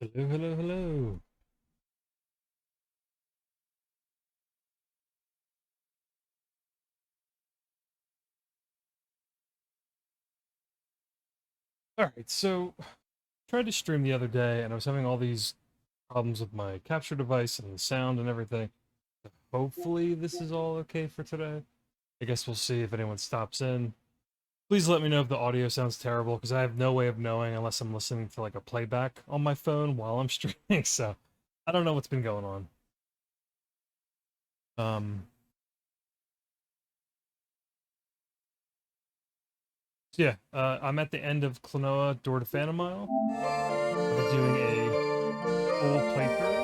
Hello, hello, hello. All right, so tried to stream the other day, and I was having all these problems with my capture device and the sound and everything. Hopefully, this is all okay for today. I guess we'll see if anyone stops in. Please let me know if the audio sounds terrible, because I have no way of knowing unless I'm listening to like a playback on my phone while I'm streaming. So I don't know what's been going on. Um, so yeah, I'm at the end of Klonoa Door to Phantomile. I've been doing a full playthrough.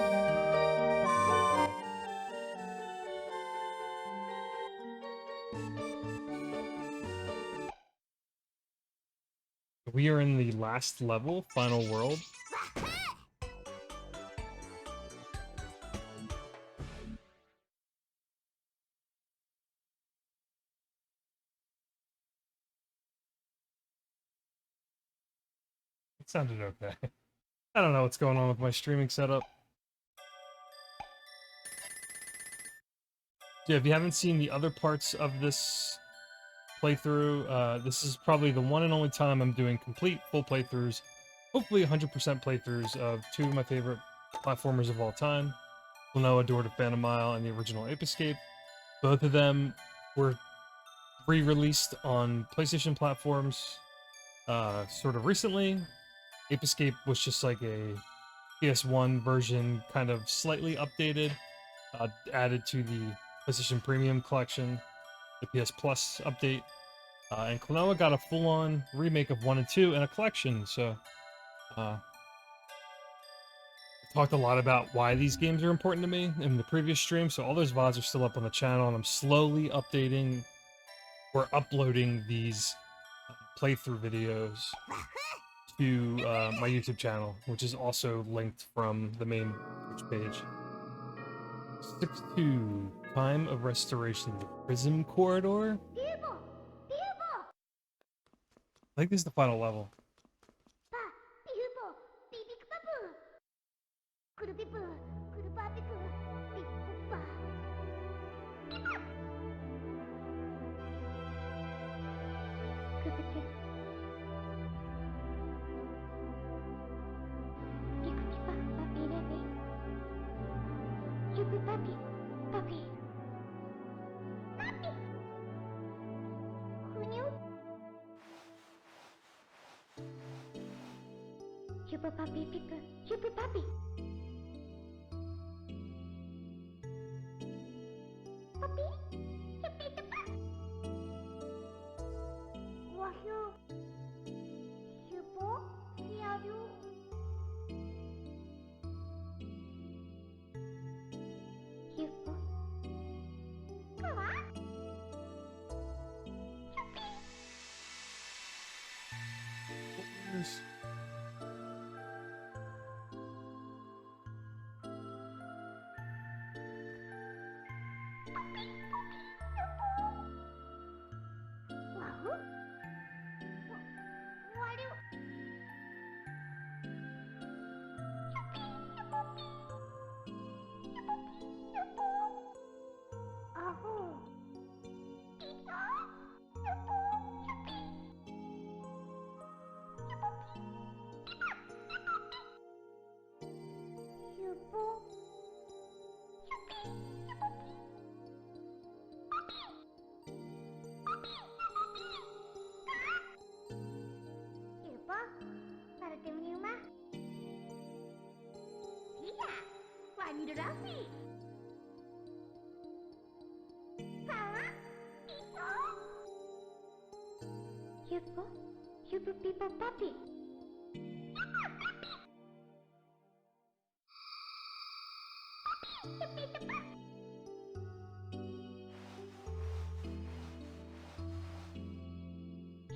We are in the last level, final world. It sounded okay. I don't know what's going on with my streaming setup. Yeah, if you haven't seen the other parts of this playthrough, this is probably the one and only time I'm doing complete full playthroughs, hopefully 100% playthroughs of two of my favorite platformers of all time, Klonoa Door to Phantomile and the original Ape Escape. Both of them were re-released on PlayStation platforms sort of recently. Ape Escape was just like a PS1 version, kind of slightly updated, added to the PlayStation Premium collection, the PS Plus update, and Klonoa got a full-on remake of 1 and 2 and a collection, so I talked a lot about why these games are important to me in the previous stream, so all those VODs are still up on the channel, and I'm slowly updating or uploading these playthrough videos to my YouTube channel, which is also linked from the main Twitch page. 6-2, time of restoration, the Prism Corridor? I think this is the final level. Super puppy picker, super puppy. Puppy, super super. Wahyu, super, siadu. Super. Kawa. Yes. Wahoo. Walu. Ahu. Isa. Super. Super. Super. Para temu di rumah. Iya. Wani Rafi. Kawa. Isa. Super. Super people puppy.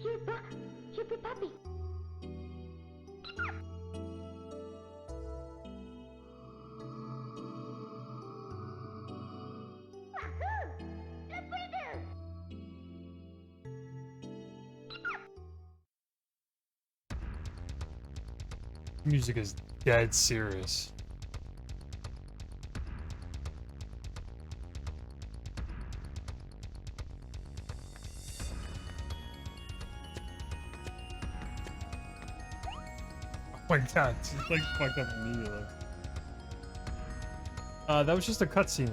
Super. Super puppy. Wahoo! Lepidu! Music is dead serious. Oh my god, it's like fucked up immediately. That was just a cutscene.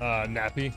Nappy.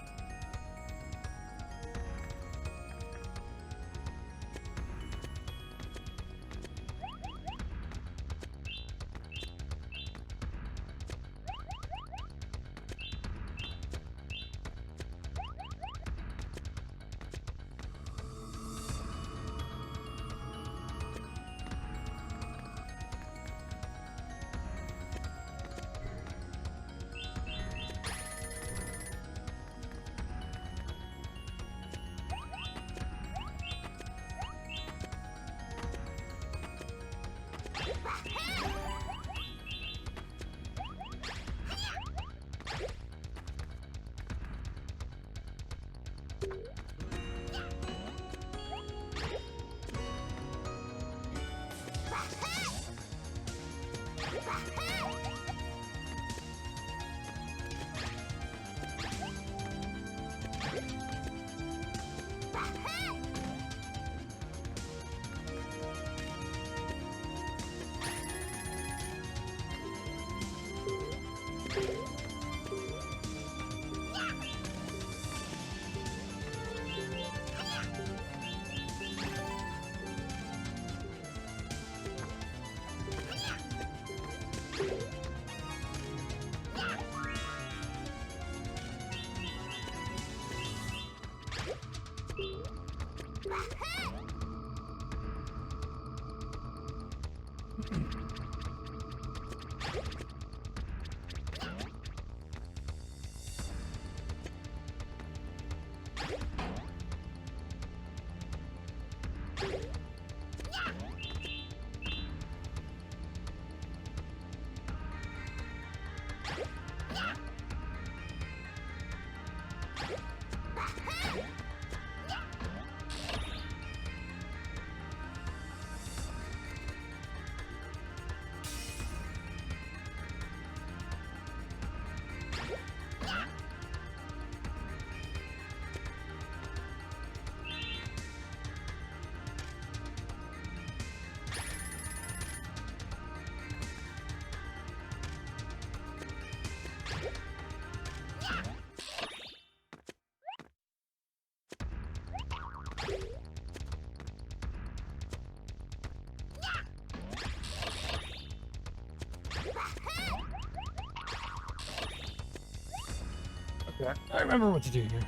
Okay, I remember what to do here.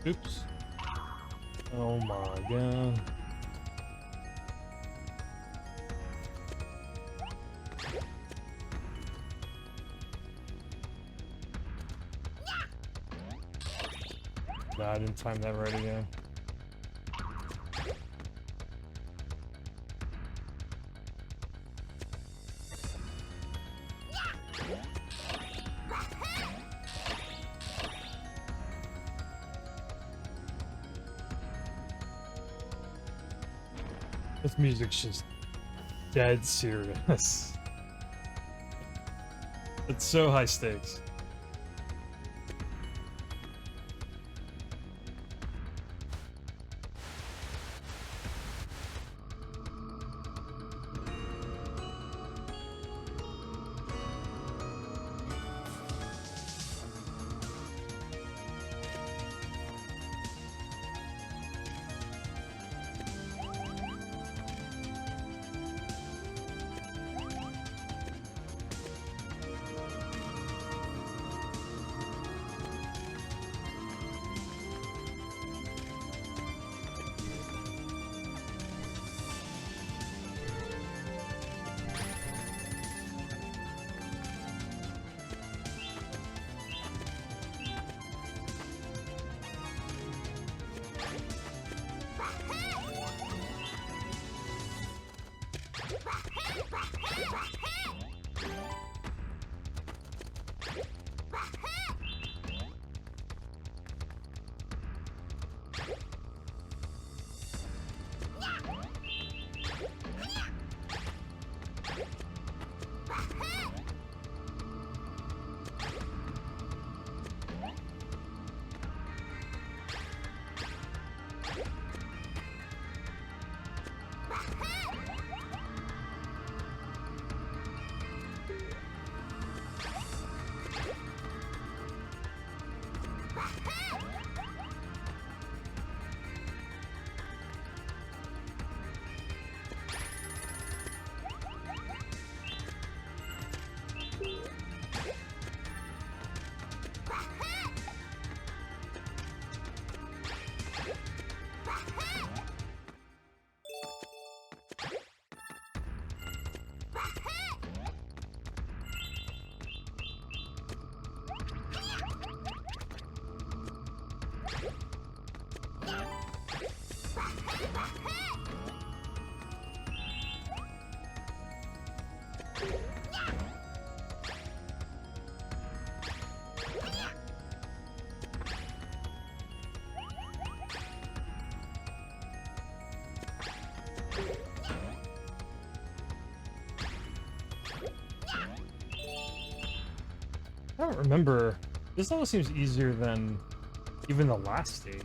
Oops. Oh my god. Nah, I didn't time that right again. This music's just dead serious. It's so high stakes. I don't remember. This level seems easier than even the last stage.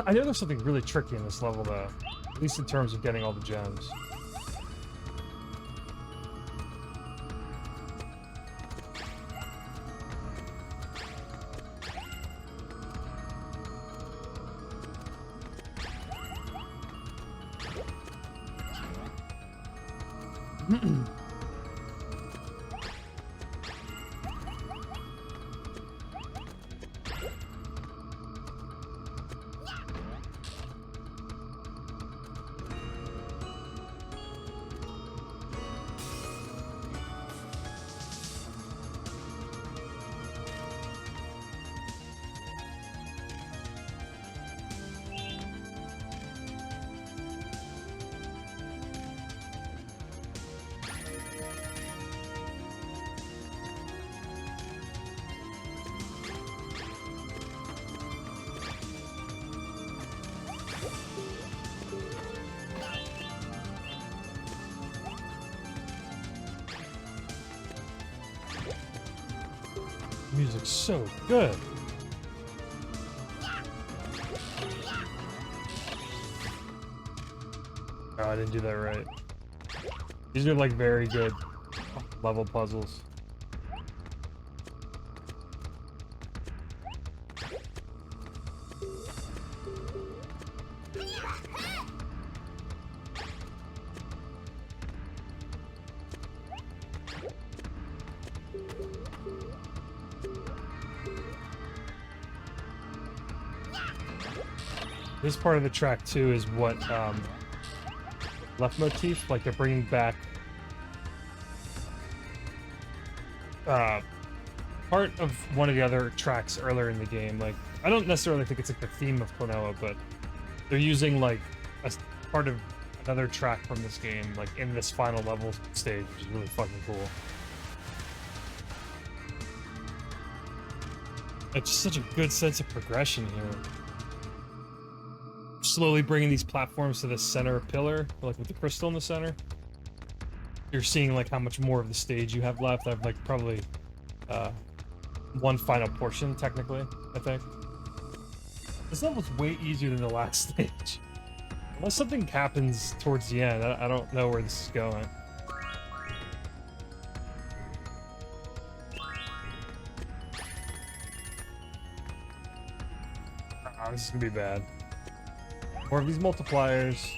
I know there's something really tricky in this level, though. At least in terms of getting all the gems. Music's so good. Oh, I didn't do that right. These are like very good level puzzles. This part of the track too is what left motif, like they're bringing back part of one of the other tracks earlier in the game. Like, I don't necessarily think it's like the theme of Klonoa, but they're using like a part of another track from this game, like in this final level stage, which is really fucking cool. It's just such a good sense of progression here. Slowly bringing these platforms to the center pillar, like with the crystal in the center. You're seeing like how much more of the stage you have left. I have like probably one final portion, technically, I think. This level's way easier than the last stage. Unless something happens towards the end, I don't know where this is going. Oh, this is gonna be bad. More of these multipliers.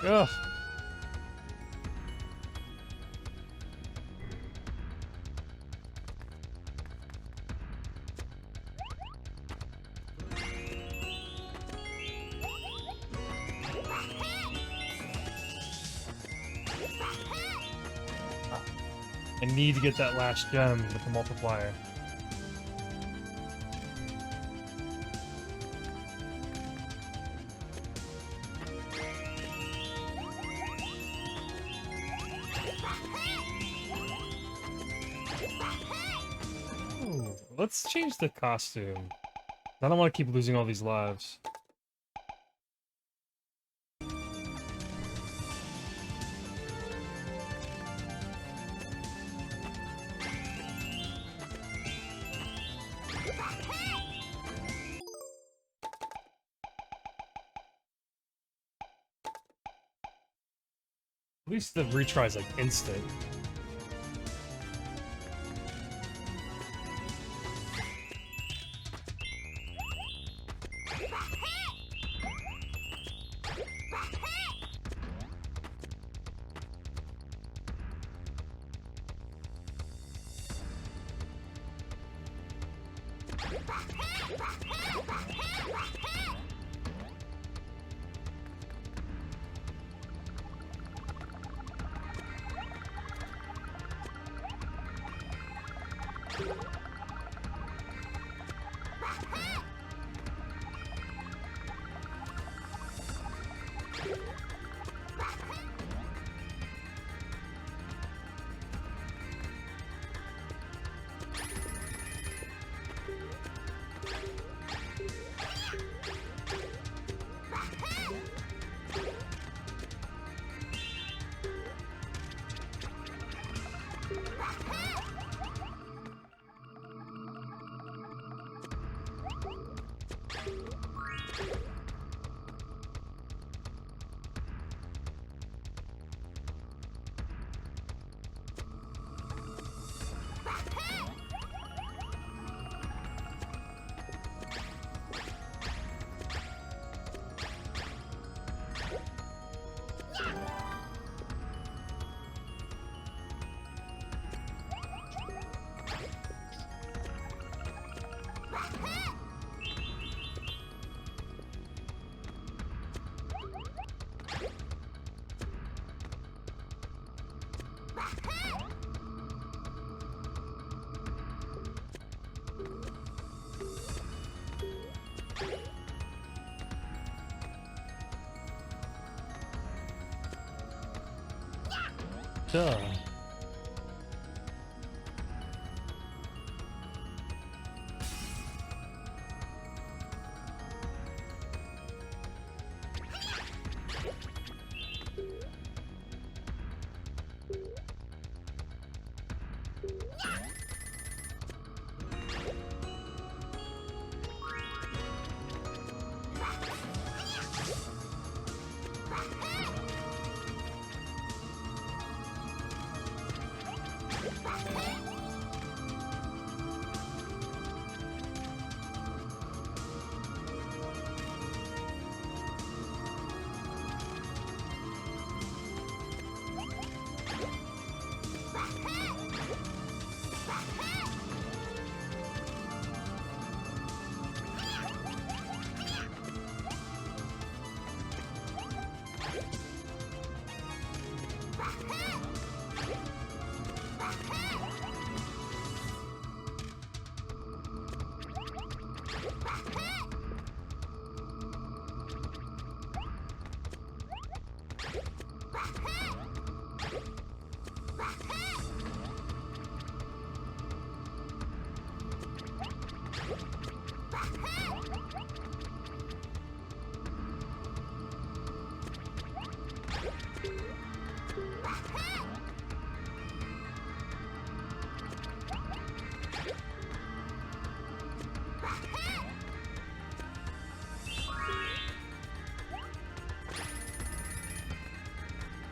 Ugh. I need to get that last gem with the multiplier. Let's change the costume. I don't want to keep losing all these lives. At least the retry is like instant. Duh.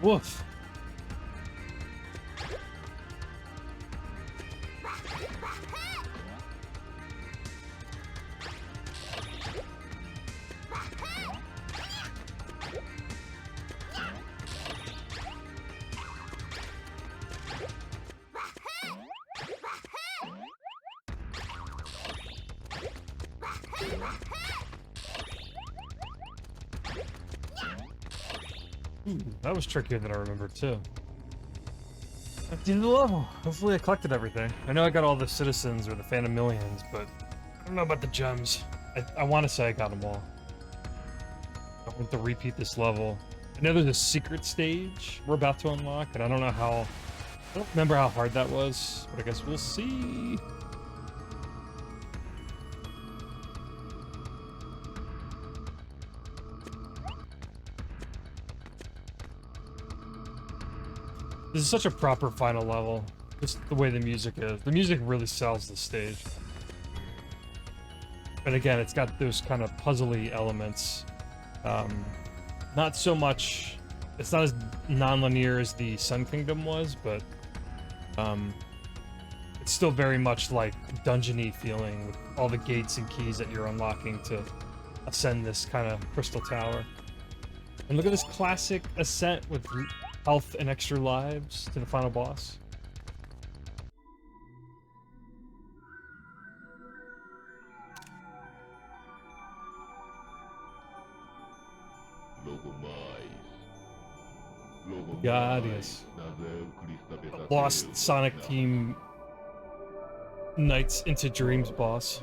Woof. That was trickier than I remembered, too. At the end of the level. Hopefully I collected everything. I know I got all the citizens or the Phantomilians, but I don't know about the gems. I want to say I got them all. I want to repeat this level. I know there's a secret stage we're about to unlock, and I don't know how... I don't remember how hard that was, but I guess we'll see. This is such a proper final level. Just the way the music is. The music really sells the stage. And again, it's got those kind of puzzly elements. Not so much... It's not as non-linear as the Sun Kingdom was, but... it's still very much like dungeon-y feeling with all the gates and keys that you're unlocking to ascend this kind of crystal tower. And look at this classic ascent with health and extra lives to the final boss. God, yes. Lost Sonic Team Nights into Dreams boss.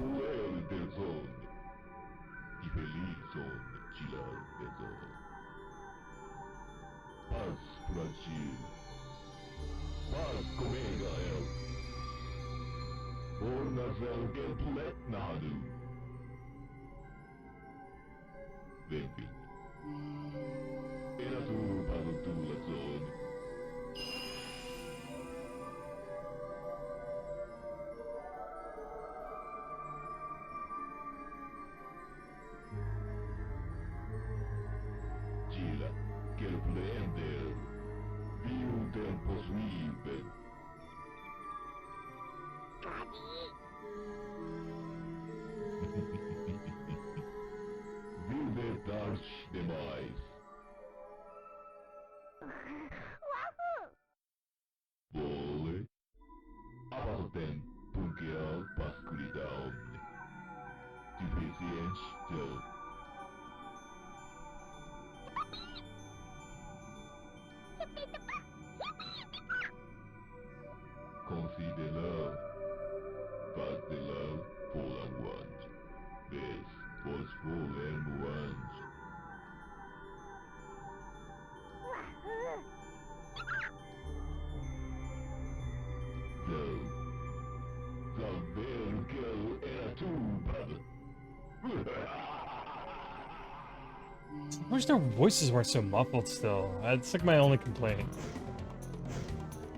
I wish their voices weren't so muffled still. That's like my only complaint.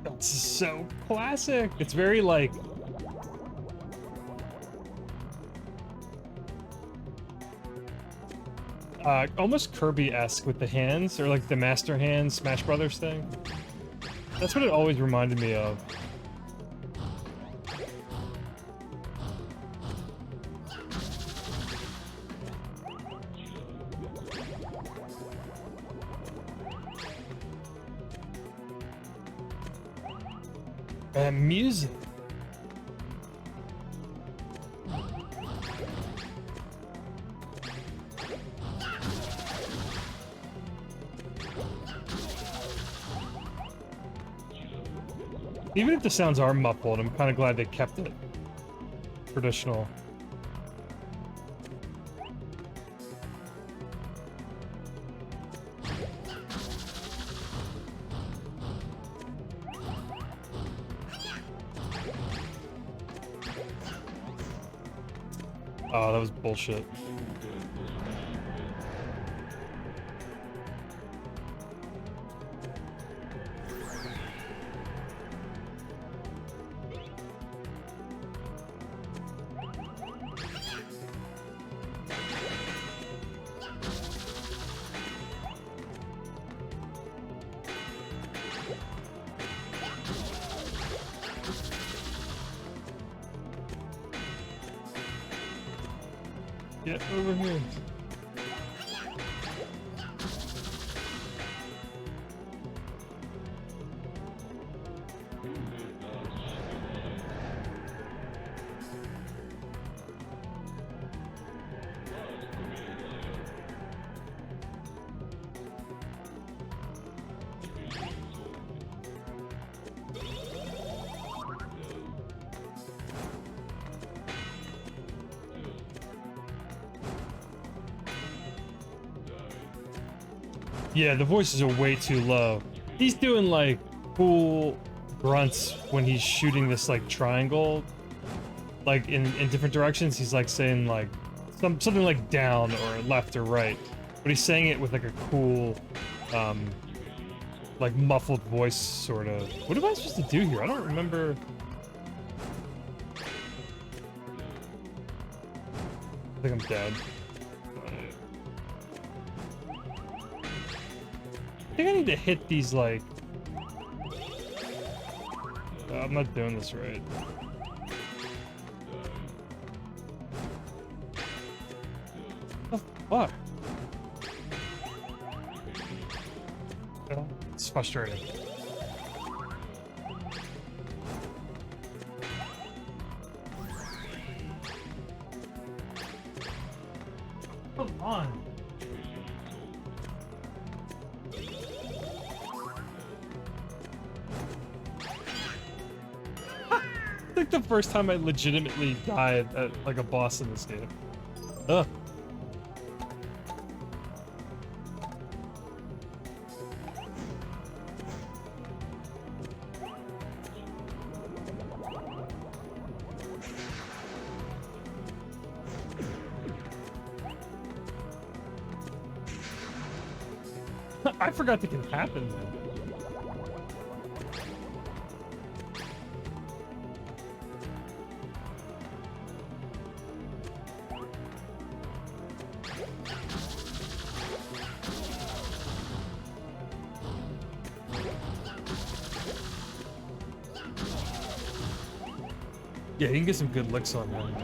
It's so classic. It's very like... almost Kirby-esque with the hands, or like the Master Hand Smash Brothers thing. That's what it always reminded me of. And music. Even if the sounds are muffled, I'm kind of glad they kept it traditional. Oh, that was bullshit. Get over here. Yeah, the voices are way too low. He's doing like cool grunts when he's shooting this like triangle, like in different directions. He's like saying like something like down or left or right, but he's saying it with like a cool like muffled voice, sort of. What am I supposed to do here? I don't remember. I think I'm dead. I think I need to hit these, like... I'm not doing this right. What the fuck? It's frustrating. Come on. I think the first time I legitimately died at like a boss in this game. Ugh. I forgot that can happen, man. Yeah, you can get some good licks on him.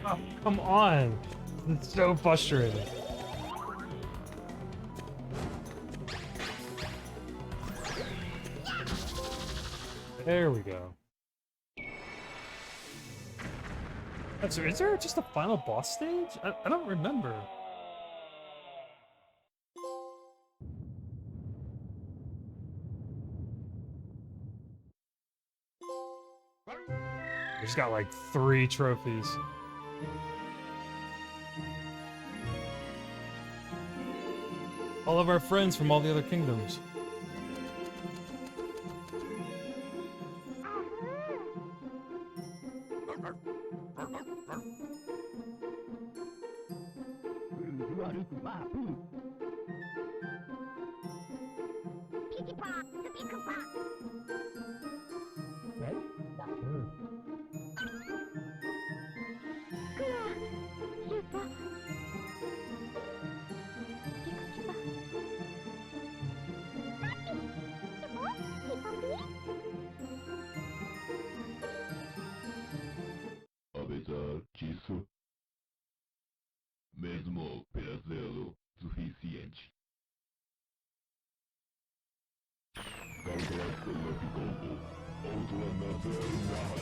Oh, come on. It's so frustrating. There we go. So is there just a final boss stage? I don't remember. I just got like 3 trophies. All of our friends from all the other kingdoms. Disso, mesmo pesadelo suficiente. Calculação de combo, outra nacional.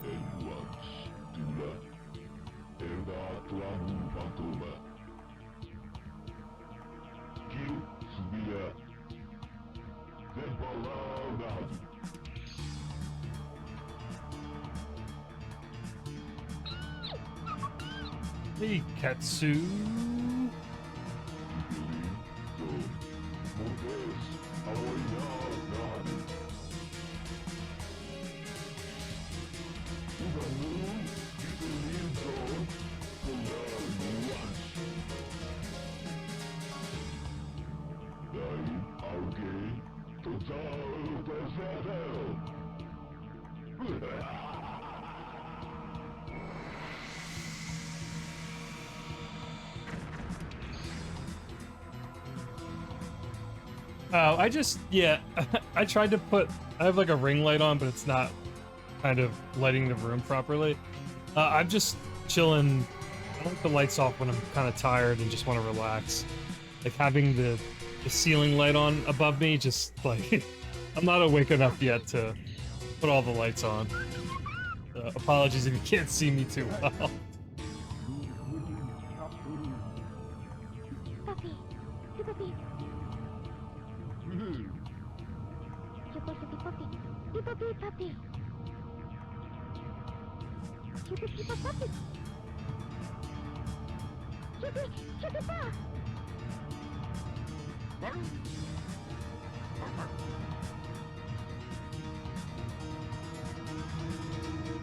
Enquanto dura, herda clamo Phantoma. Gil subia, sem palavras. Hey, Katsu. Alguém total pesadelo. Oh, I just, yeah, I tried to put, I have like a ring light on, but it's not kind of lighting the room properly. I'm just chilling. I like the lights off when I'm kind of tired and just want to relax. Like having the ceiling light on above me, just like, I'm not awake enough yet to put all the lights on. Apologies if you can't see me too well. Puppy. Super beep. Super super puppy. Super beep puppy. Super super puppy. Super super pup.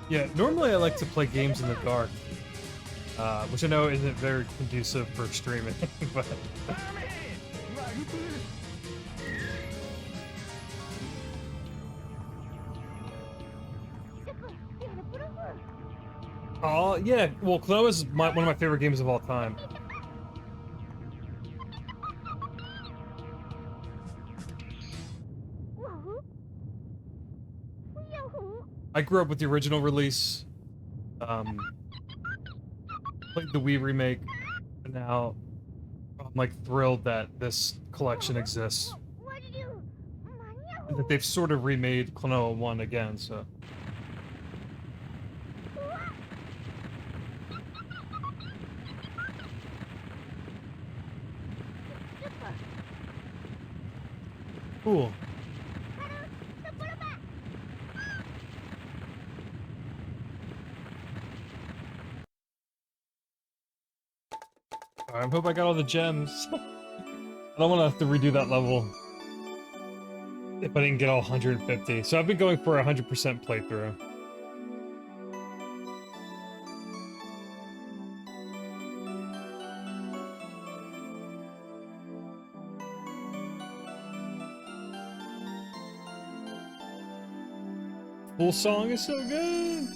Yeah, normally I like to play games in the dark, which I know isn't very conducive for streaming, but oh yeah, well, Klonoa is one of my favorite games of all time. Wahoo. Yahoo. I grew up with the original release, played the Wii remake, and now I'm like thrilled that this collection exists, What did you? and that they've sort of remade Klonoa 1 again, so. Super. Cool. I hope I got all the gems. I don't want to have to redo that level if I didn't get all 150. So I've been going for a 100% playthrough. Full song is so good.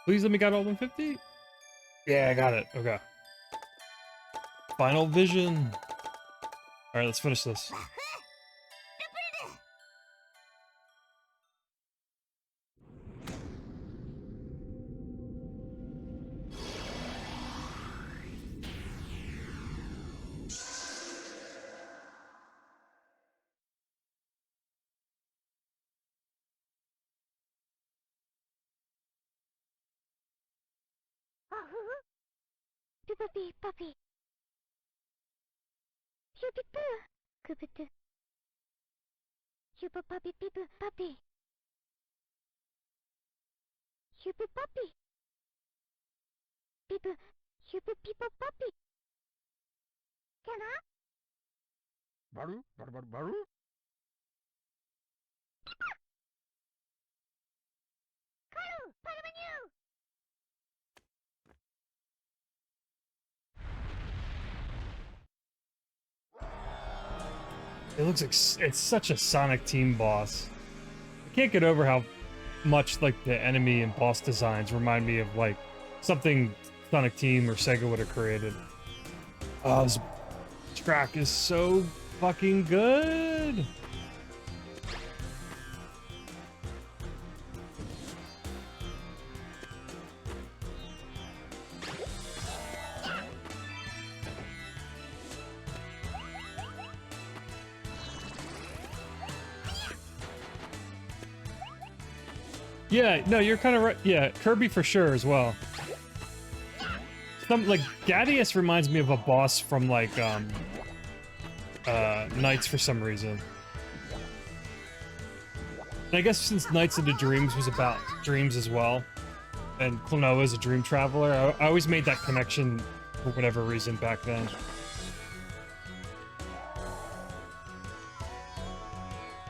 Please let me get all 150. Yeah, I got it. Okay. Final vision. All right, let's finish this. Wahoo. Super beep puppy. Super poo. Kubutu. Super puppy people puppy. Super puppy. People. Super people puppy. Can I? Baru, baru, baru, baru. Karu. Paramanu. It looks like it's such a Sonic Team boss. I can't get over how much like the enemy and boss designs remind me of like something Sonic Team or Sega would have created. Oh, this track is so fucking good. Yeah, no, you're kind of right. Yeah, Kirby for sure as well. Some like Ghadius reminds me of a boss from like Knights for some reason. And I guess since Knights into Dreams was about dreams as well, and Klonoa is a dream traveler, I always made that connection for whatever reason back then.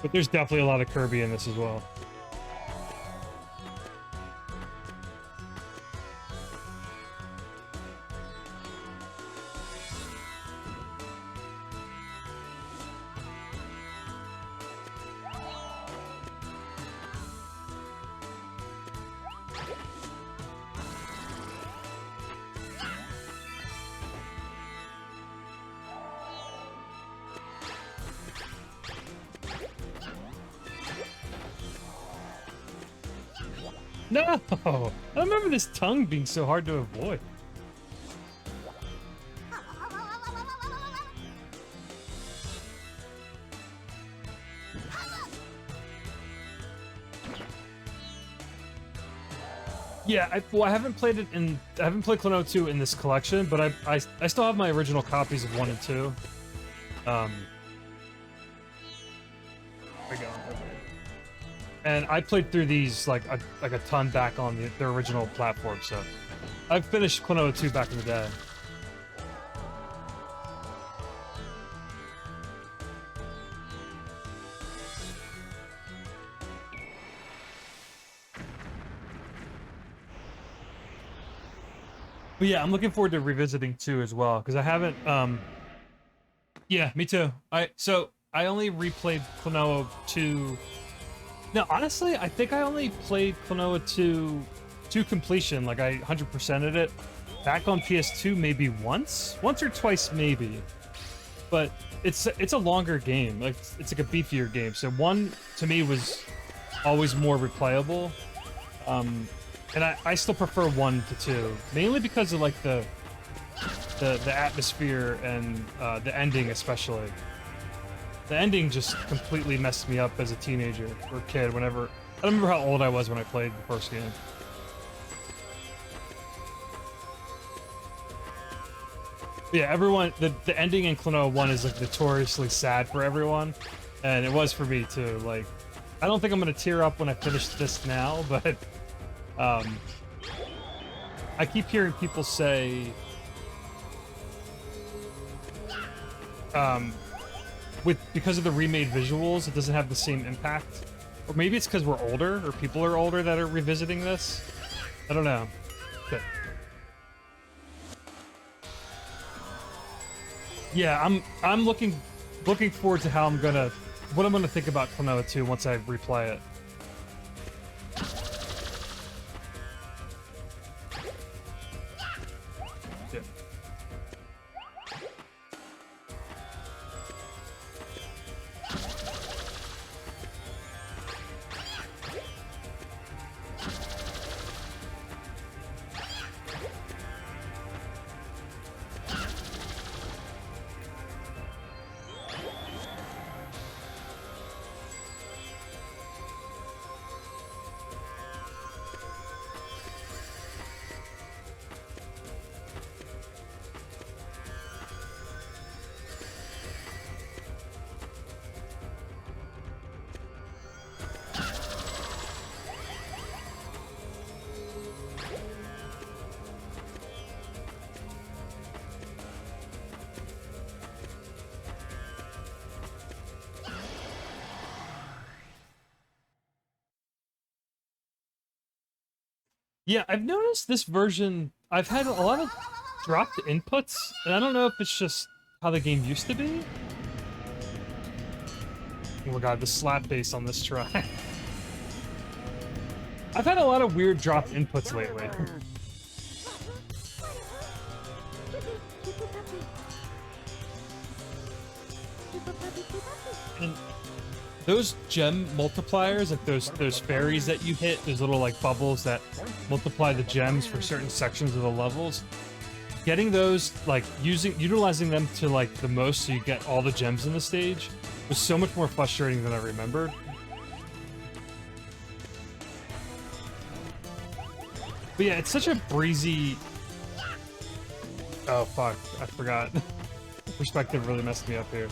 But there's definitely a lot of Kirby in this as well. No! I remember this tongue being so hard to avoid. Yeah, I haven't played it in. I haven't played Klonoa 2 in this collection, but I still have my original copies of 1 and 2. There we go. And I played through these like a ton back on their original platform, so I've finished Klonoa 2 back in the day. But yeah, I'm looking forward to revisiting 2 as well, because I haven't, yeah, me too. I only replayed Klonoa 2. No, honestly, I think I only played Klonoa 2 to completion, like I 100%ed it. Back on PS2 maybe once or twice maybe. But it's a longer game, like it's like a beefier game. So 1 to me was always more replayable. And I still prefer 1 to 2, mainly because of like the atmosphere and the ending especially. The ending just completely messed me up as a teenager or kid whenever... I don't remember how old I was when I played the first game. But yeah, everyone... The ending in Klonoa 1 is like notoriously sad for everyone. And it was for me too. Like, I don't think I'm gonna tear up when I finish this now, but... I keep hearing people say... because of the remade visuals, it doesn't have the same impact. Or maybe it's because we're older, or people are older that are revisiting this. I don't know. But yeah, I'm looking forward to how what I'm gonna think about Klonoa 2 once I replay it. Yeah. Yeah, I've noticed this version, I've had a lot of dropped inputs, and I don't know if it's just how the game used to be. Oh my god, the slap bass on this try. I've had a lot of weird dropped inputs lately. And those gem multipliers, like those fairies that you hit, those little like bubbles that multiply the gems for certain sections of the levels, getting those, like utilizing them to like the most so you get all the gems in the stage was so much more frustrating than I remembered. But yeah, it's such a breezy... Oh fuck, I forgot. Perspective really messed me up here.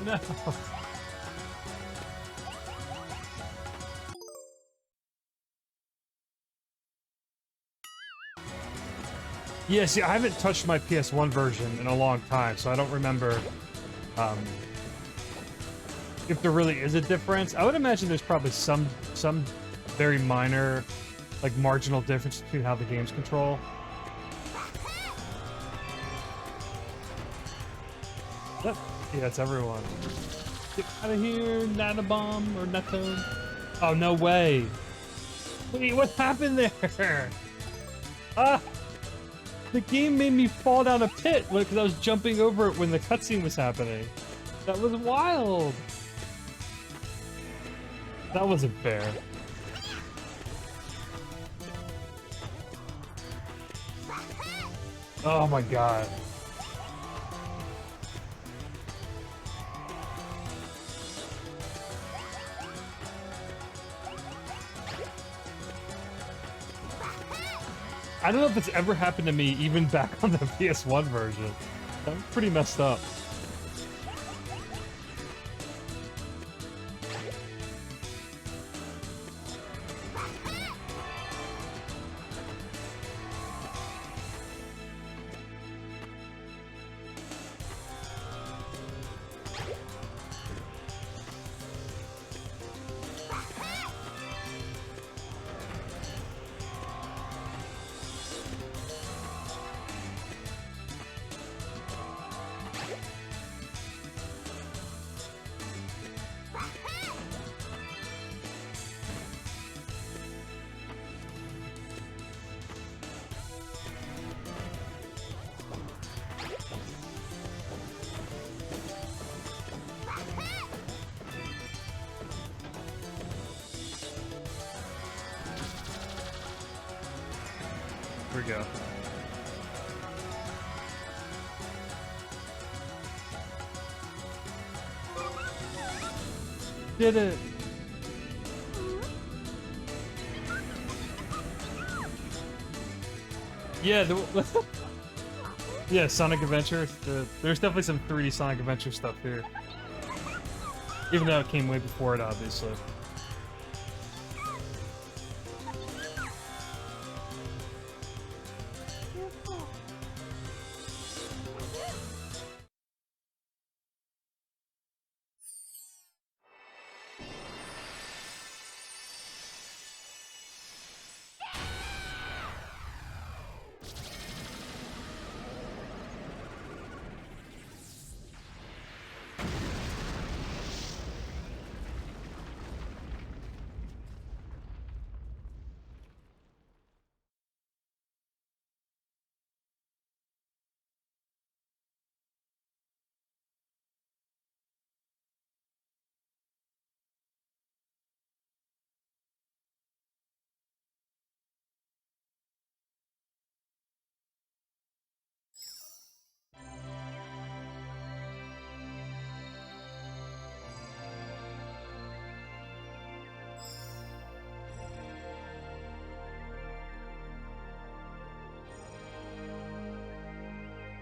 no. Yeah, see, I haven't touched my PS1 version in a long time, so I don't remember if there really is a difference. I would imagine there's probably some very minor, like, marginal difference between how the games control. Yep. Yeah, it's everyone. Get out of here, Nanobomb or Netone. Oh, no way. Wait, what happened there? Ah! The game made me fall down a pit because I was jumping over it when the cutscene was happening. That was wild. That wasn't fair. Oh my god. I don't know if it's ever happened to me, even back on the PS1 version. That was pretty messed up. Here we go. Did it! Yeah, yeah, Sonic Adventure. There's definitely some 3D Sonic Adventure stuff here. Even though it came way before it, obviously.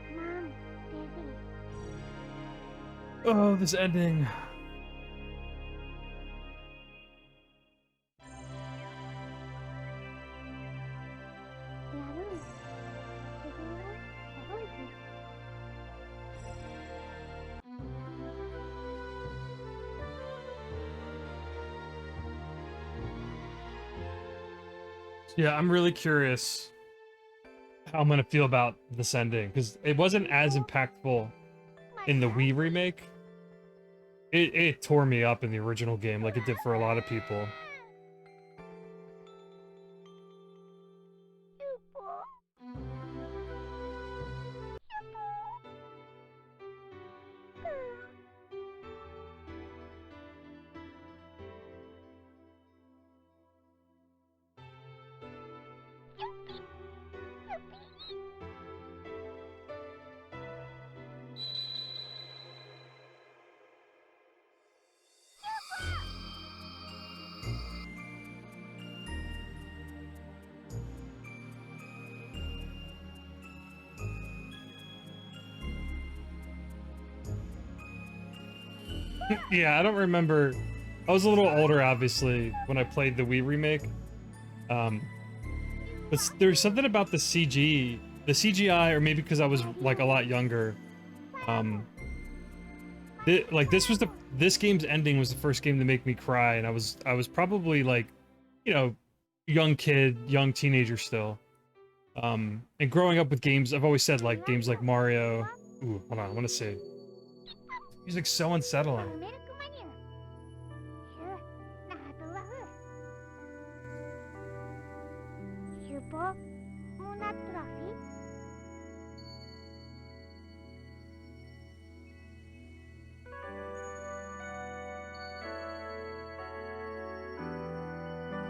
Mom, Daddy. Oh, this ending. Daddy. Yeah, I'm really curious how I'm gonna feel about this ending, because it wasn't as impactful in the Wii remake. It tore me up in the original game, like it did for a lot of people. Yeah, I don't remember. I was a little older, obviously, when I played the Wii remake. Um, but there's something about the CGI, or maybe because I was like a lot younger. Um, like this game's ending was the first game to make me cry, and I was probably like, you know, young kid, young teenager still. And growing up with games, I've always said like games like Mario. Ooh, hold on, I want to see. Music's so unsettling. ミルクマニアシュナートワフシュポムナトラフィ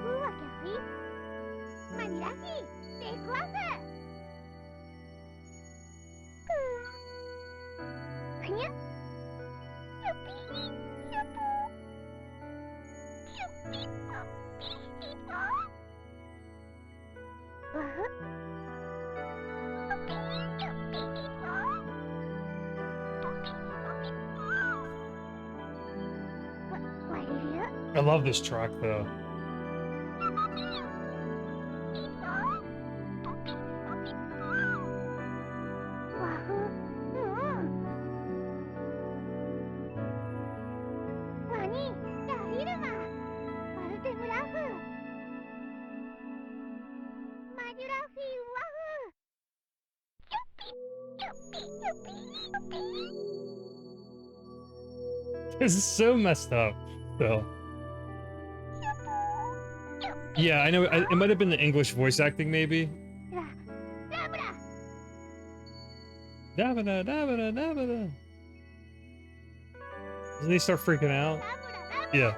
フーワキャフィマニラフィテイクワフくにゃ I love this track though. This is so messed up, though. Yeah, I know. It might have been the English voice acting, maybe. Dabada, dabada, dabada. Doesn't he start freaking out? Yeah.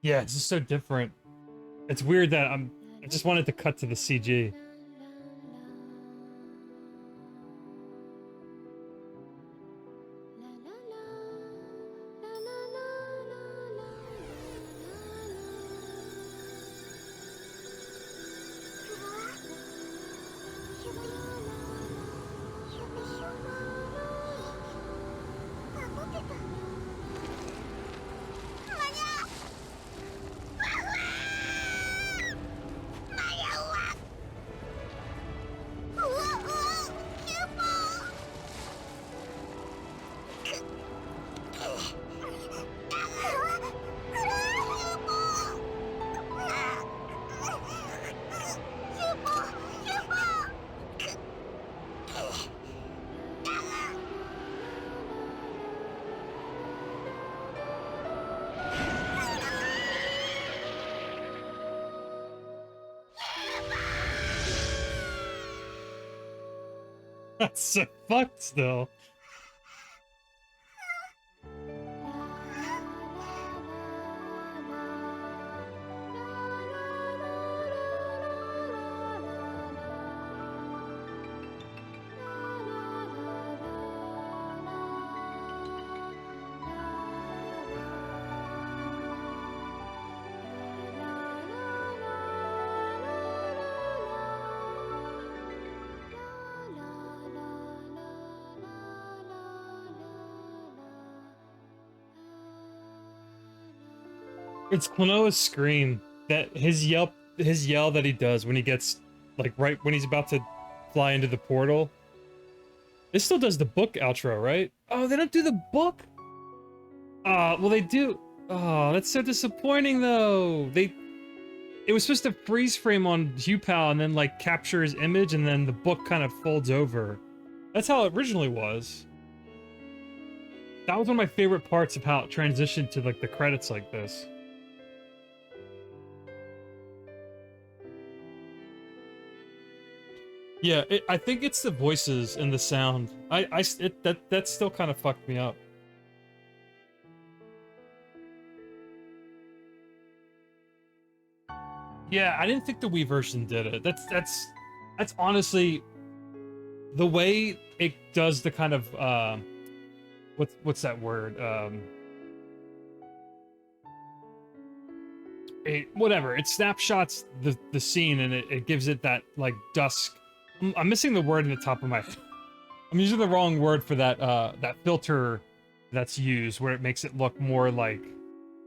Yeah, it's just so different. It's weird that I just wanted to cut to the CG. That's so fucked still. It's Klonoa's scream, that his yell that he does when he gets, like, right when he's about to fly into the portal. It still does the book outro, right? Oh, they don't do the book? Well they do. Oh, that's so disappointing though. It was supposed to freeze frame on HuPal and then like capture his image and then the book kind of folds over. That's how it originally was. That was one of my favorite parts of how it transitioned to like the credits like this. Yeah, I think it's the voices and the sound. That still kind of fucked me up. Yeah, I didn't think the Wii version did it. That's honestly the way it does the kind of what's that word? Whatever. It snapshots the scene and it gives it that like dusk. I'm missing the word in the top of my. I'm using the wrong word for that that filter that's used where it makes it look more like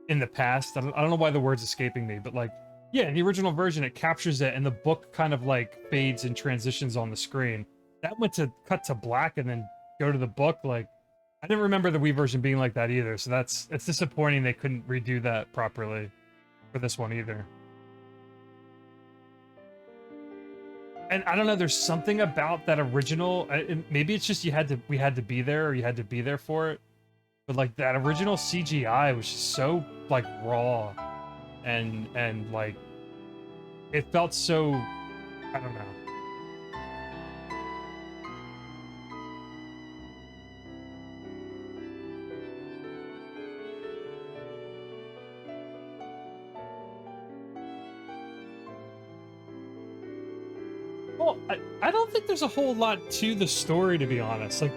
in the past. I don't know why the word's escaping me, but like yeah, in the original version it captures it and the book kind of like fades and transitions on the screen. That went to cut to black and then go to the book. Like I didn't remember the Wii version being like that either, so it's disappointing they couldn't redo that properly for this one either. And I don't know, there's something about that original, maybe it's just we had to be there, or you had to be there for it. But like that original CGI was just so like raw and like it felt so, I don't know. Well, I don't think there's a whole lot to the story, to be honest. Like,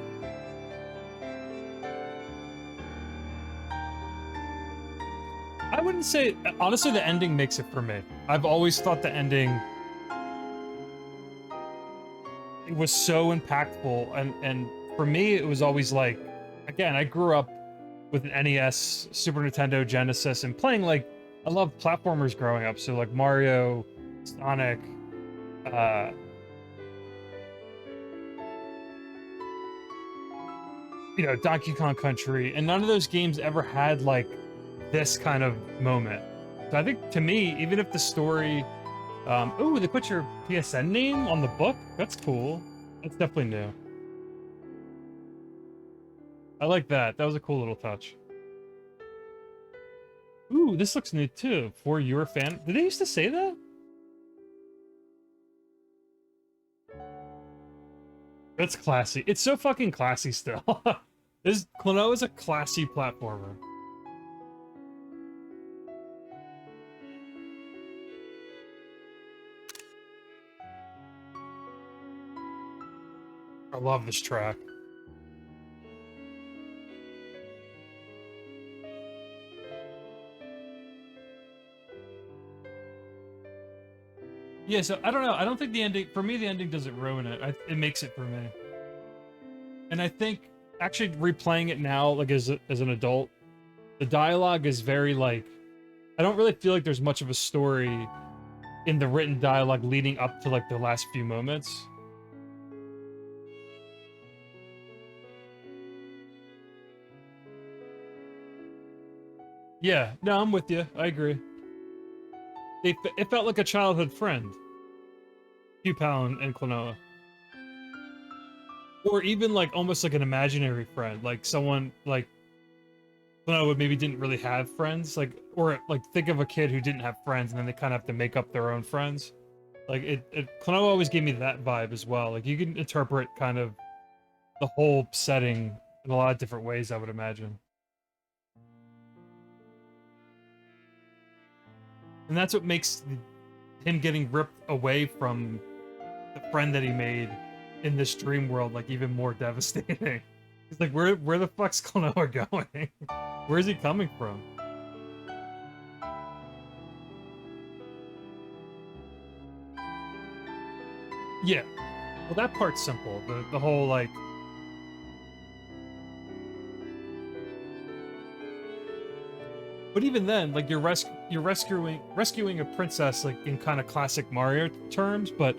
I wouldn't say, honestly, the ending makes it for me. I've always thought the ending it was so impactful, and for me, it was always like, again, I grew up with an NES, Super Nintendo, Genesis, and playing like, I loved platformers growing up, so like Mario, Sonic, you know, Donkey Kong Country, and none of those games ever had like this kind of moment. So I think to me, even if the story, ooh, they put your PSN name on the book. That's cool. That's definitely new. I like that. That was a cool little touch. Ooh, this looks new too. For your fan, did they used to say that? That's classy. It's so fucking classy still. This Klonoa is a classy platformer. I love this track. Yeah, so I don't know. I don't think the ending, for me, the ending doesn't ruin it. It makes it for me. And I think actually replaying it now, like as an adult, the dialogue is very like, I don't really feel like there's much of a story in the written dialogue leading up to like the last few moments. Yeah, no, I'm with you. I agree. It felt like a childhood friend. Pal and Klonoa. Or even like almost like an imaginary friend, like someone like Klonoa maybe didn't really have friends, like, or like think of a kid who didn't have friends and then they kind of have to make up their own friends. Like Klonoa always gave me that vibe as well. Like you can interpret kind of the whole setting in a lot of different ways, I would imagine. And that's what makes him getting ripped away from the friend that he made in this dream world like even more devastating. He's like, where the fuck's Klonoa going? Where is he coming from? Yeah. Well, that part's simple. The whole like but even then, like you're rescuing a princess like in kind of classic Mario terms, but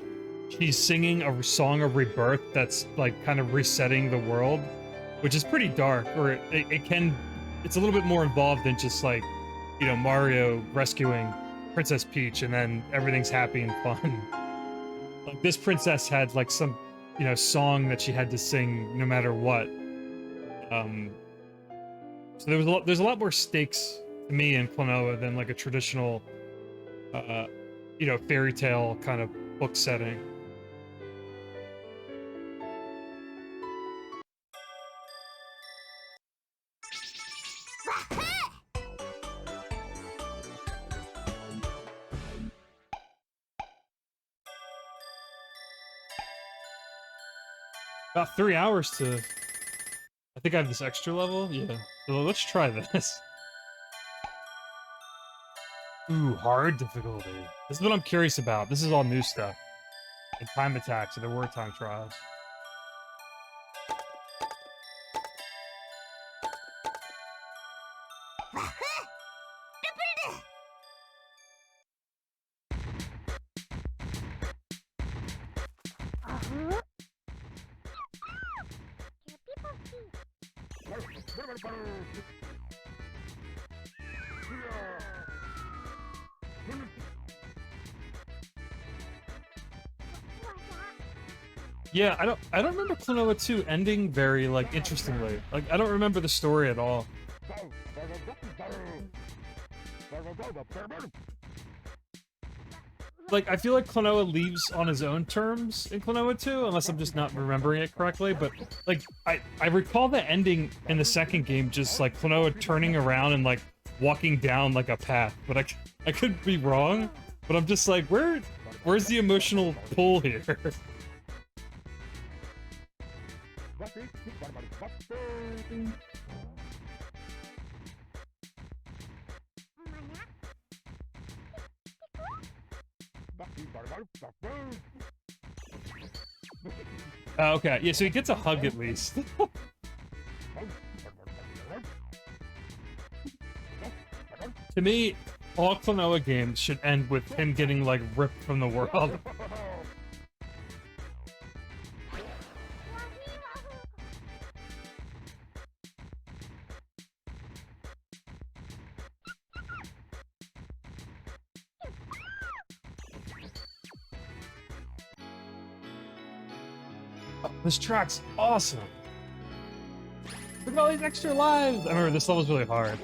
she's singing a song of rebirth that's like kind of resetting the world, which is pretty dark, or it's a little bit more involved than just like, you know, Mario rescuing Princess Peach and then everything's happy and fun. Like this princess had like some, you know, song that she had to sing no matter what. So there's a lot more stakes to me in Klonoa than like a traditional, you know, fairy tale kind of book setting. About 3 hours to... I think I have this extra level? Yeah. So let's try this. Ooh, hard difficulty. This is what I'm curious about. This is all new stuff. And time attacks, so there were time trials. Uh-huh. Your people see. What's that? Yeah, I don't remember Klonoa 2 ending very like interestingly. Like I don't remember the story at all. Like I feel like Klonoa leaves on his own terms in Klonoa 2, unless I'm just not remembering it correctly, but like I recall the ending in the second game just like Klonoa turning around and like walking down like a path, but I could be wrong, but I'm just like where's the emotional pull here? Okay, yeah, so he gets a hug at least. To me, all Klonoa games should end with him getting, like, ripped from the world. Oh, this track's awesome! Look at all these extra lives! I remember this level's really hard.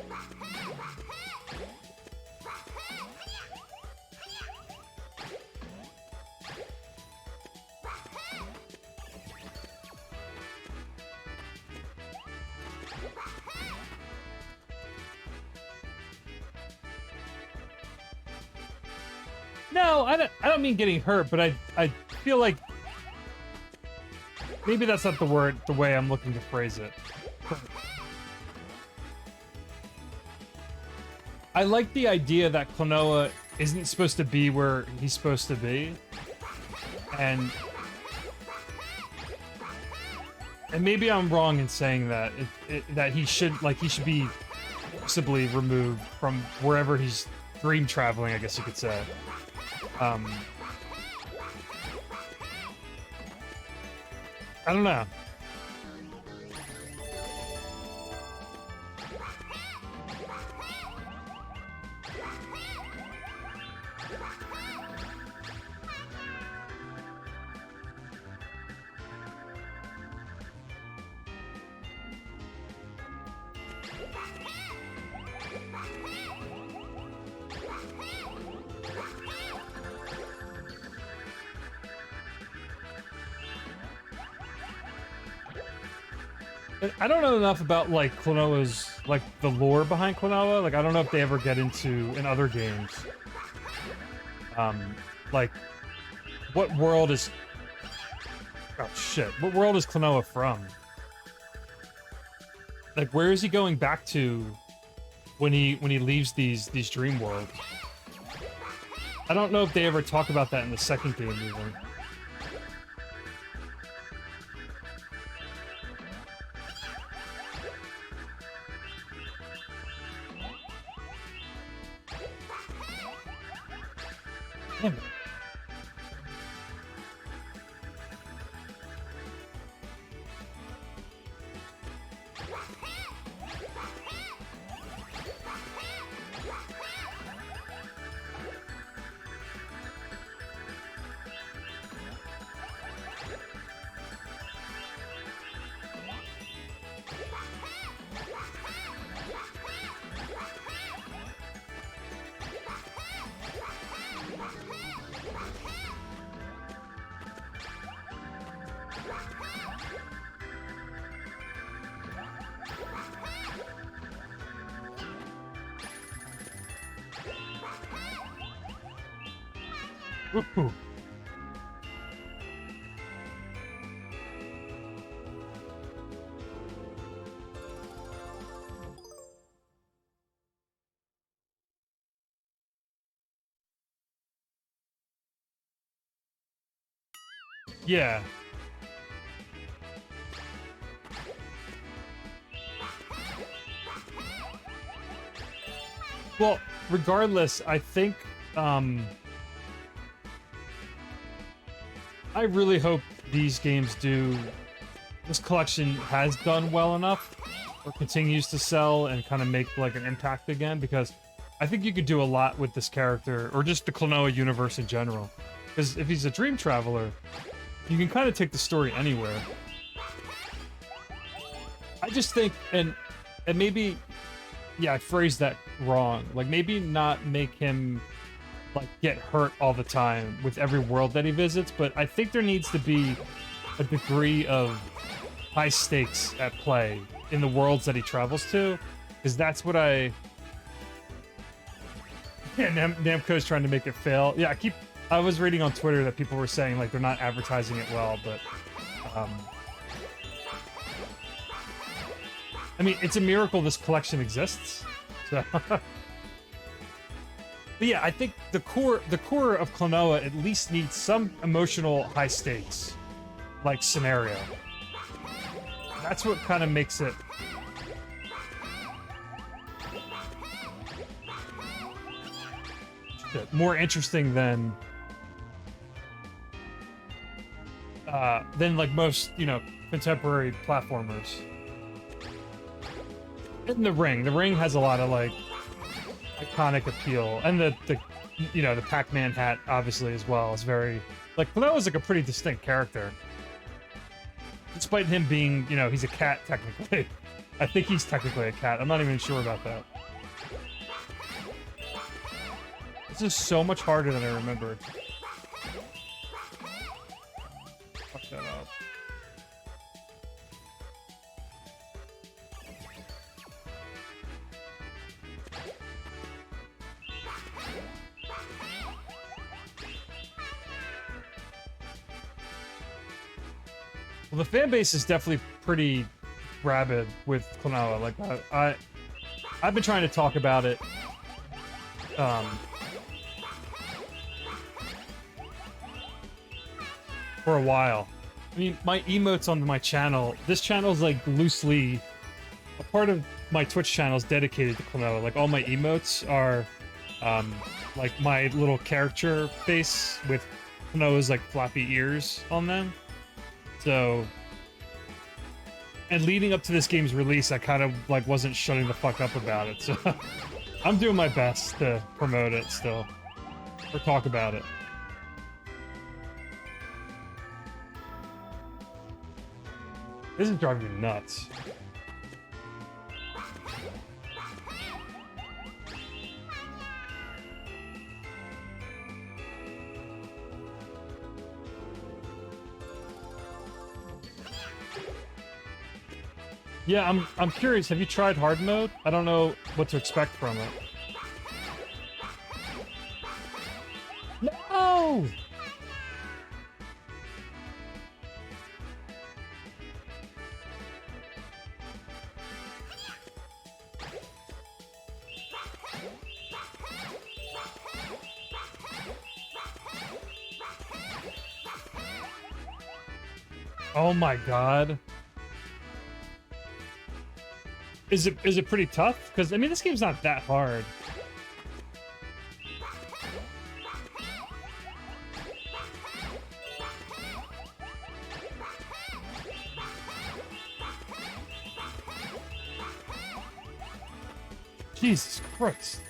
No, I don't mean getting hurt, but I feel like maybe that's not the way I'm looking to phrase it. I like the idea that Klonoa isn't supposed to be where he's supposed to be, and maybe I'm wrong in saying that that he should be forcibly removed from wherever he's dream traveling, I guess you could say. I don't know. I don't know enough about, like, Klonoa's, like, the lore behind Klonoa. Like, I don't know if they ever get into, in other games, like, what world is... Oh, shit. What world is Klonoa from? Like, where is he going back to when he leaves these dream worlds? I don't know if they ever talk about that in the second game, even. Damn it. Ooh. Yeah. Well, regardless, I think I really hope these games do. This collection has done well enough, or continues to sell and kind of make like an impact again, because I think you could do a lot with this character, or just the Klonoa universe in general. Because if he's a dream traveler, you can kind of take the story anywhere. I just think, and maybe, yeah, I phrased that wrong. Like, maybe not make him like get hurt all the time with every world that he visits, but I think there needs to be a degree of high stakes at play in the worlds that he travels to, because that's what I... Yeah, Namco's trying to make it fail. Yeah, I was reading on Twitter that people were saying like they're not advertising it well, but I mean, it's a miracle this collection exists. So but yeah, I think the core of Klonoa at least needs some emotional high stakes like scenario. That's what kind of makes it more interesting than like most, you know, contemporary platformers. And the ring has a lot of like iconic appeal, and the you know, the Pac-Man hat obviously as well is very like, Klonoa is like a pretty distinct character, despite him being, you know, he's a cat technically. I think he's technically a cat. I'm not even sure about that. This is so much harder than I remembered. Fuck that up. Well, the fan base is definitely pretty rabid with Klonoa. Like, I've been trying to talk about it. For a while. I mean, my emotes on my channel, this channel is like loosely a part of my Twitch channel is dedicated to Klonoa. Like, all my emotes are like my little character face with Klonoa's like floppy ears on them. So, and leading up to this game's release, I kind of like wasn't shutting the fuck up about it. So I'm doing my best to promote it still, or talk about it. This is driving me nuts. Yeah, I'm curious. Have you tried hard mode? I don't know what to expect from it. No! Oh my god. Is it pretty tough? Because I mean, this game's not that hard. Jesus Christ.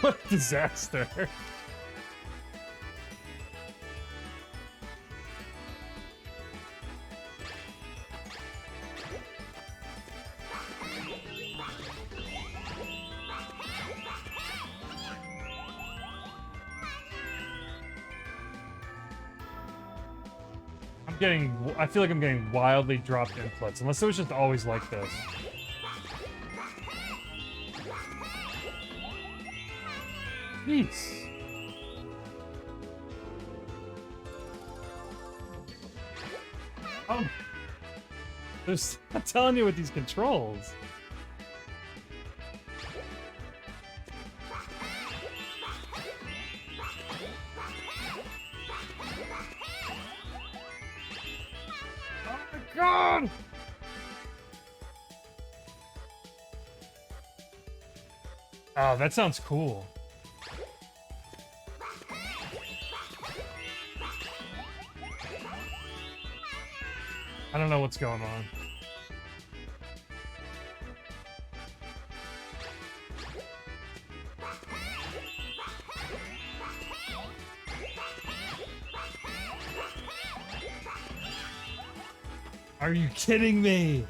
What a disaster. I'm I feel like I'm getting wildly dropped inputs, unless it was just always like this. Jeez. Oh. I'm telling you with these controls. Oh my god! Oh, that sounds cool. I don't know what's going on. Are you kidding me?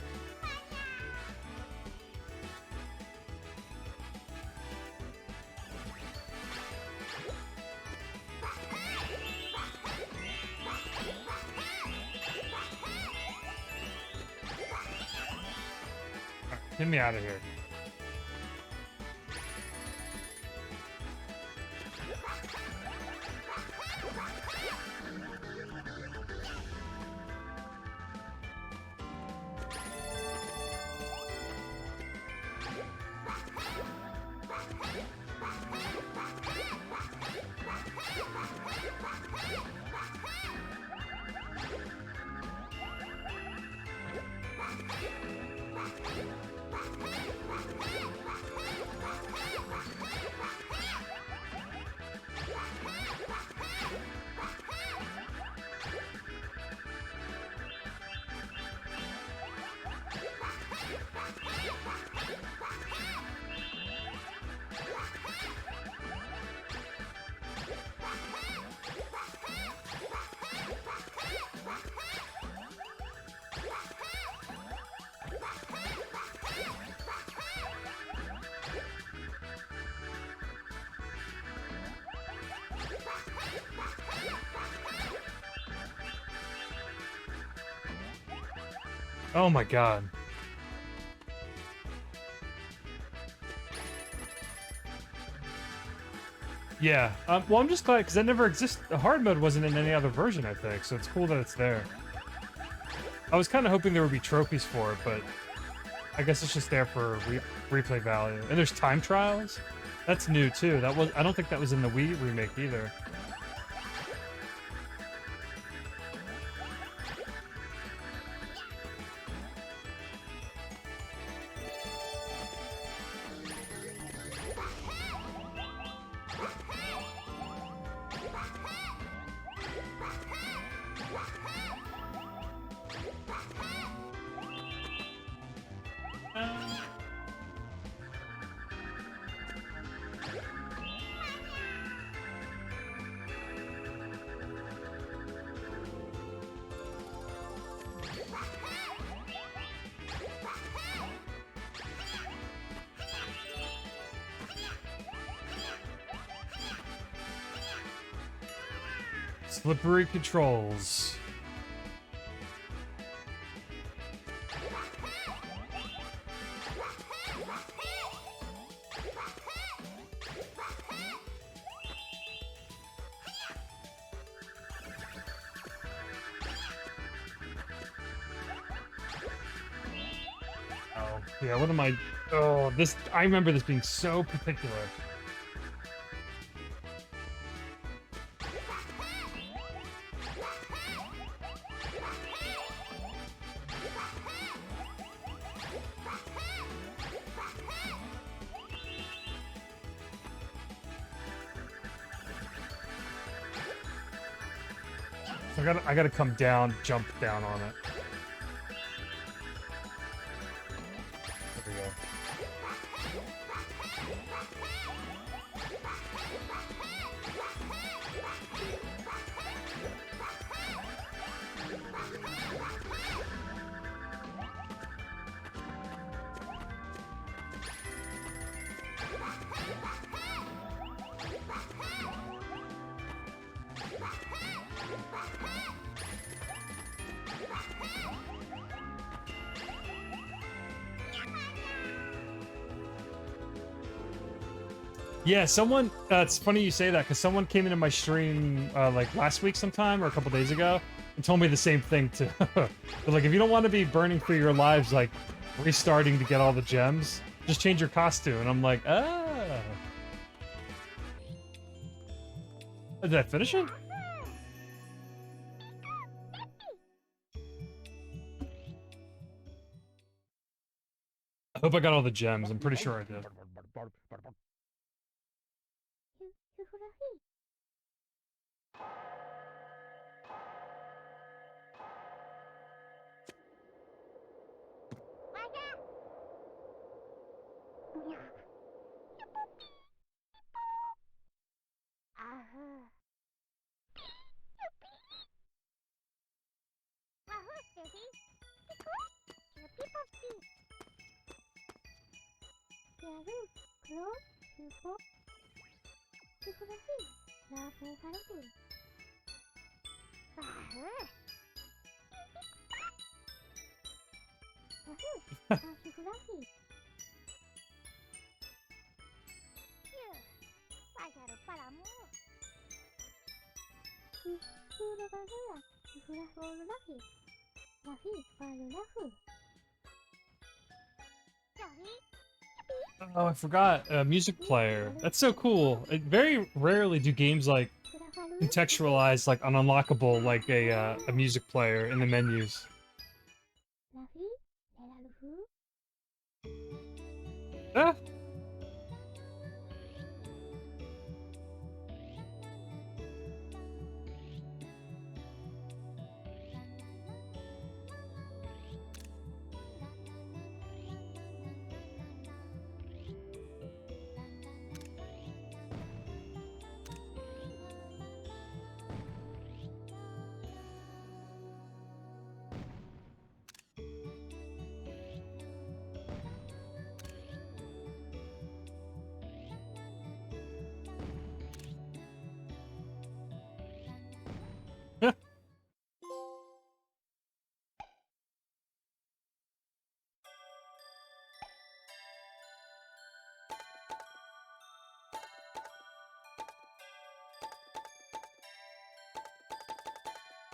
Get me out of here. Oh my god. Yeah. Well, I'm just glad because that never existed. The hard mode wasn't in any other version, I think. So it's cool that it's there. I was kind of hoping there would be trophies for it, but I guess it's just there for replay value. And there's time trials. That's new too. I don't think that was in the Wii remake either. Slippery controls. Oh, yeah, what am I... Oh, I remember this being so particular. So I gotta come down, jump down on it. There we go. Yeah, someone, it's funny you say that, because someone came into my stream, like, last week sometime, or a couple days ago, and told me the same thing, too. But, like, if you don't want to be burning through your lives, like, restarting to get all the gems, just change your costume. And I'm like, ah. Did I finish it? I hope I got all the gems. I'm pretty sure I did. Oh, I forgot. A music player. That's so cool. Very rarely do games, like, contextualize, like, an unlockable, like, a music player in the menus. Ah!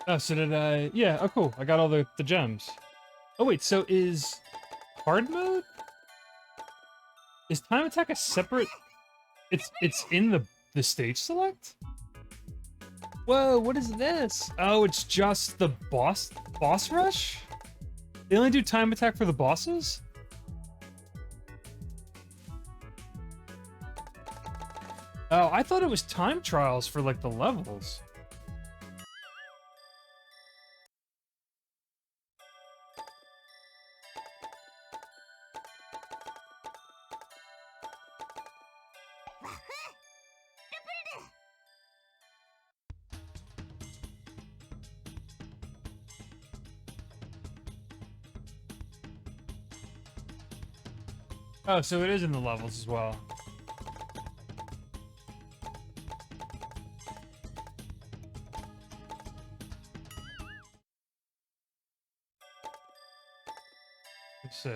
Oh, so did I... Yeah, oh cool. I got all the gems. Oh wait, so is... hard mode? Is time attack a separate... It's in the stage select? Whoa, what is this? Oh, it's just the boss rush? They only do time attack for the bosses? Oh, I thought it was time trials for, like, the levels. Oh, so it is in the levels as well. Let's see.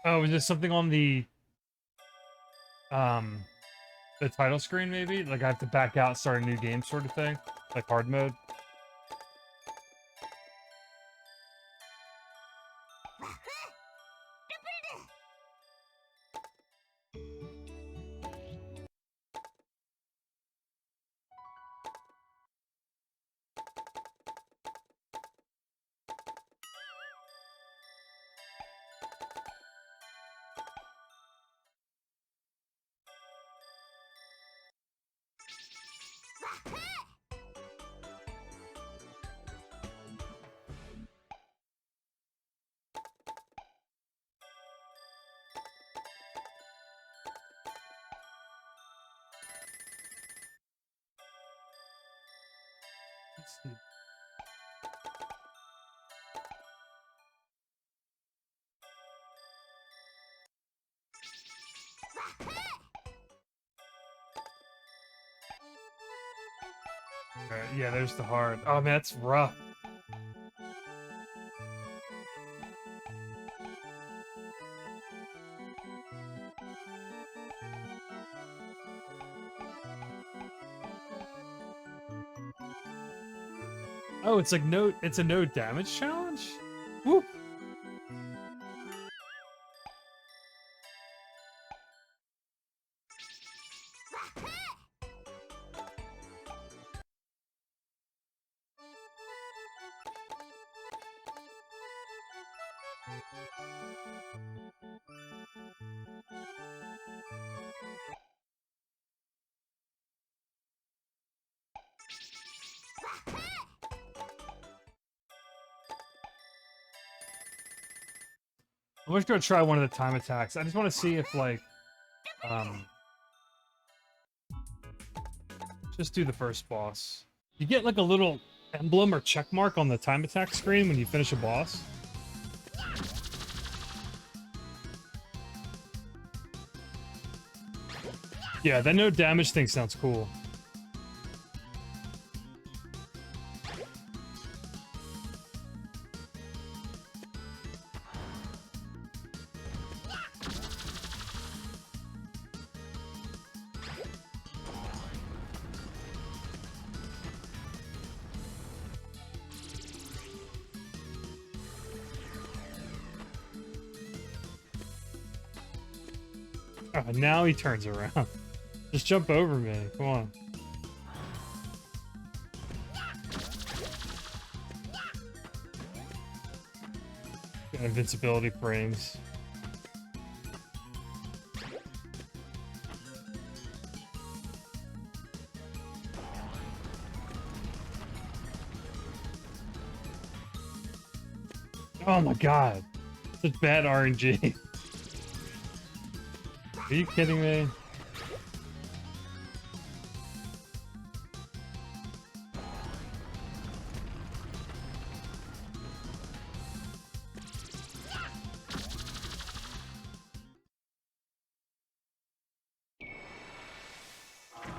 Oh, is there something on um, the title screen, maybe? Like I have to back out, start a new game sort of thing? Like hard mode? see. Alright, yeah, there's the hard. Oh man, that's rough. Oh, it's like it's a no damage challenge? Whoop! I'm just gonna try one of the time attacks. I just want to see if, like, just do the first boss. You get, like, a little emblem or check mark on the time attack screen when you finish a boss. Yeah, that no damage thing sounds cool. Oh, now he turns around. Just jump over me. Come on. Got invincibility frames. Oh my god. Such bad RNG. Are you kidding me?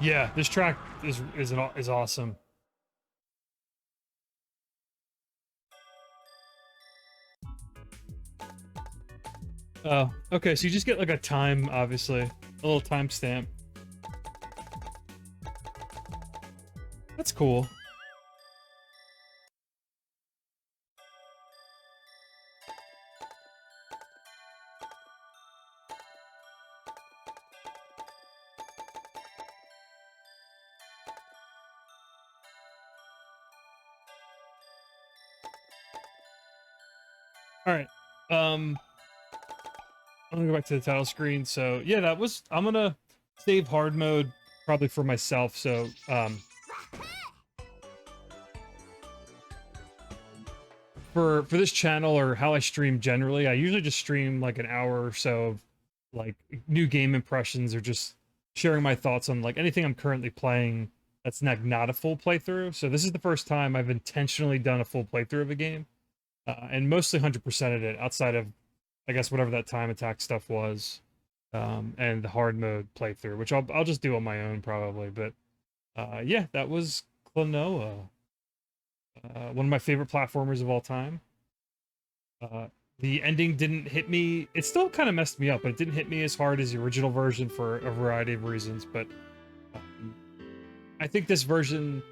Yeah, this track is awesome. Oh, okay, so you just get like a time, obviously. A little timestamp. That's cool. Alright. I'm gonna go back to the title screen. So yeah, I'm gonna save hard mode probably for myself. So for this channel or how I stream generally, I usually just stream like an hour or so of like new game impressions or just sharing my thoughts on like anything I'm currently playing that's not a full playthrough. So this is the first time I've intentionally done a full playthrough of a game, and mostly 100%ed it outside of, I guess, whatever that time attack stuff was, and the hard mode playthrough, which I'll just do on my own probably. But yeah, that was Klonoa, one of my favorite platformers of all time. The ending didn't hit me. It still kind of messed me up, but it didn't hit me as hard as the original version for a variety of reasons. But I think this version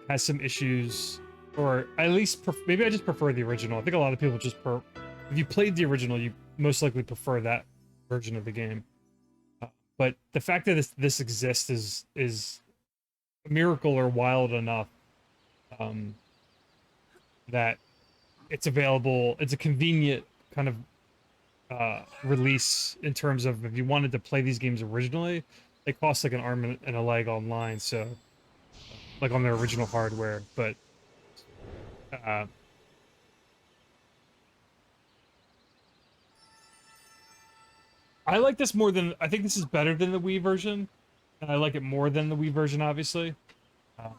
has some issues, or at least maybe I just prefer the original. I think a lot of people just if you played the original, you most likely prefer that version of the game. But the fact that this exists is a miracle or wild enough, that it's available. It's a convenient kind of release in terms of if you wanted to play these games originally, they cost like an arm and a leg online. So like on their original hardware, but I like this more than, I think this is better than the Wii version, and I like it more than the Wii version, obviously. Uh,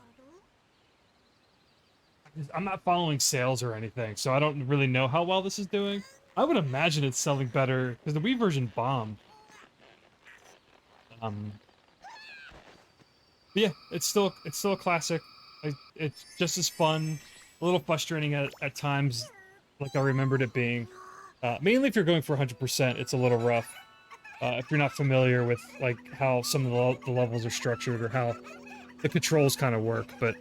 I'm not following sales or anything, so I don't really know how well this is doing. I would imagine it's selling better because the Wii version bombed. But yeah, it's still a classic. It's just as fun, a little frustrating at times, like I remembered it being. Mainly if you're going for 100%, it's a little rough. If you're not familiar with like how some of the levels are structured or how the controls kind of work, but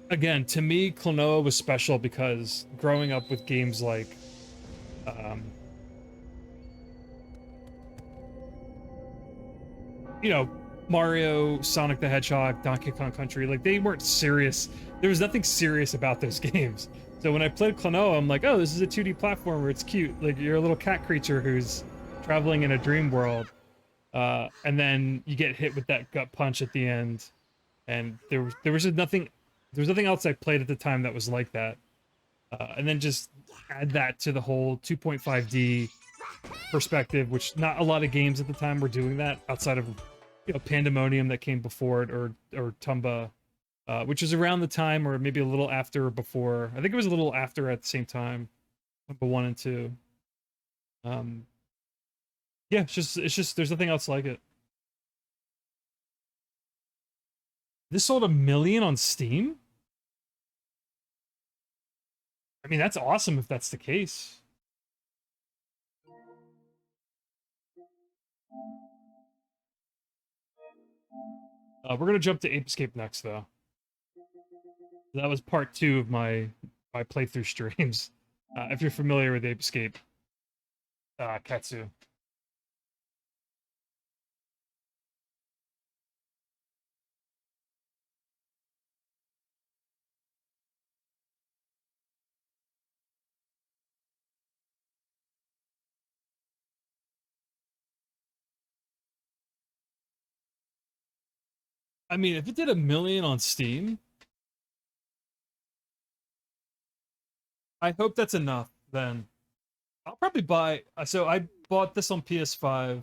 again, to me, Klonoa was special because growing up with games like um, you know, Mario, Sonic the Hedgehog, Donkey Kong Country, like they weren't serious. There was nothing serious about those games. So when I played Klonoa, I'm like, oh, this is a 2D platformer. It's cute. Like you're a little cat creature who's traveling in a dream world. And then you get hit with that gut punch at the end. And there was nothing else I played at the time that was like that. And then just add that to the whole 2.5D perspective, which not a lot of games at the time were doing that outside of Pandemonium that came before it, or Tumba, which was around the time or maybe a little after or before. I think it was a little after at the same time, Tumba 1 and 2. Yeah, it's just there's nothing else like it. This sold 1 million on Steam? I mean, that's awesome if that's the case. We're gonna jump to Ape Escape next, though. That was part 2 of my playthrough streams. If you're familiar with Ape Escape, Katsu. I mean, if it did 1 million on Steam, I hope that's enough. Then I'll probably buy. So I bought this on PS5.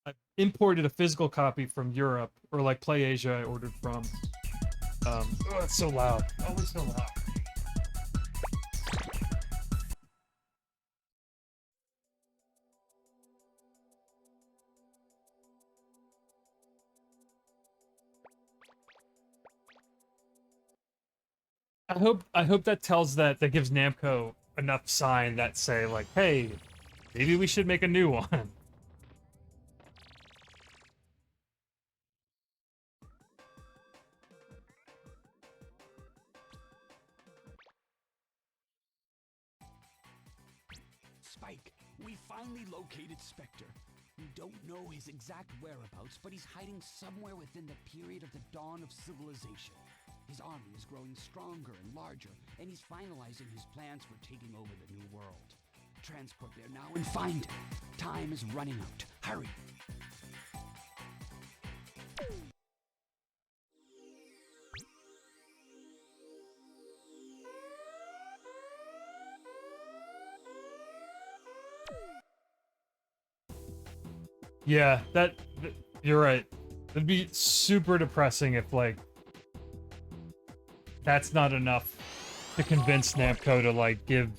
I imported a physical copy from Europe, or like Play Asia. I ordered from. Oh, it's so loud. Always so loud. I hope that that gives Namco enough sign that say like, hey, maybe we should make a new one. Spike, we finally located Spectre. We don't know his exact whereabouts, but he's hiding somewhere within the period of the dawn of civilization. His army is growing stronger and larger, and he's finalizing his plans for taking over the new world. Transport there now and find him. Time is running out. Hurry! Yeah, you're right. It'd be super depressing if like that's not enough to convince Namco to like give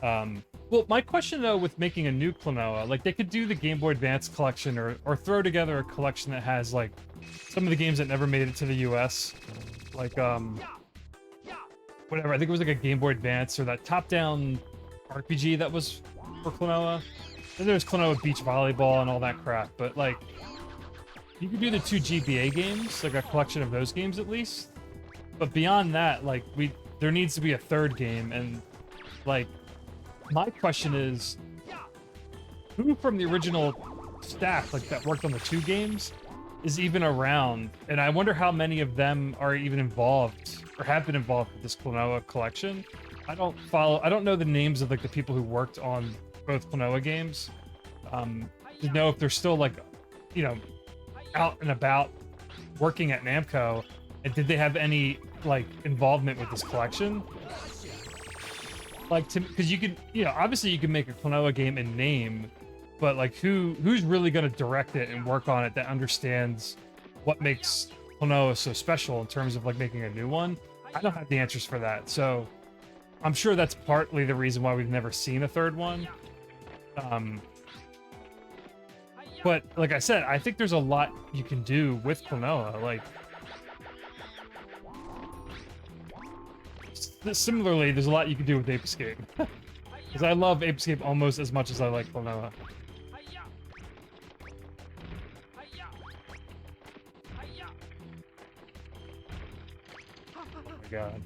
well, my question though with making a new Klonoa, like they could do the Game Boy Advance collection or throw together a collection that has like some of the games that never made it to the US. Like whatever, I think it was like a Game Boy Advance or that top-down RPG that was for Klonoa. Then there's Klonoa Beach Volleyball and all that crap, but like you could do the 2 GBA games, like a collection of those games at least. But beyond that, like there needs to be a third game, and like my question is, who from the original staff like that worked on the 2 games is even around? And I wonder how many of them are even involved or have been involved with this Klonoa collection. I don't know the names of like the people who worked on both Klonoa games. To know if they're still like, out and about working at Namco, and did they have any like involvement with this collection? Like, because you could, obviously you can make a Klonoa game in name, but like who's really going to direct it and work on it that understands what makes Klonoa is so special in terms of like making a new one. I don't have the answers for that, so I'm sure that's partly the reason why we've never seen a third one. But like I said, I think there's a lot you can do with Klonoa. Like, similarly, there's a lot you can do with Ape Escape. Because I love Ape Escape almost as much as I like Klonoa. Oh my god.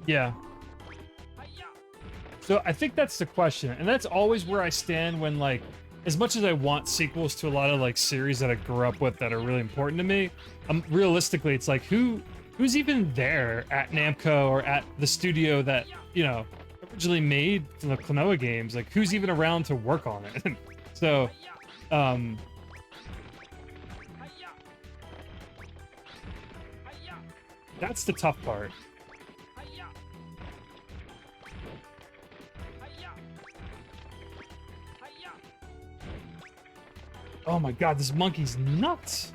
Yeah. So I think that's the question, and that's always where I stand when, like, as much as I want sequels to a lot of like series that I grew up with that are really important to me, realistically, it's like who's even there at Namco or at the studio that, you know, originally made the Klonoa games? Like, who's even around to work on it? So, that's the tough part. Oh my god, this monkey's nuts!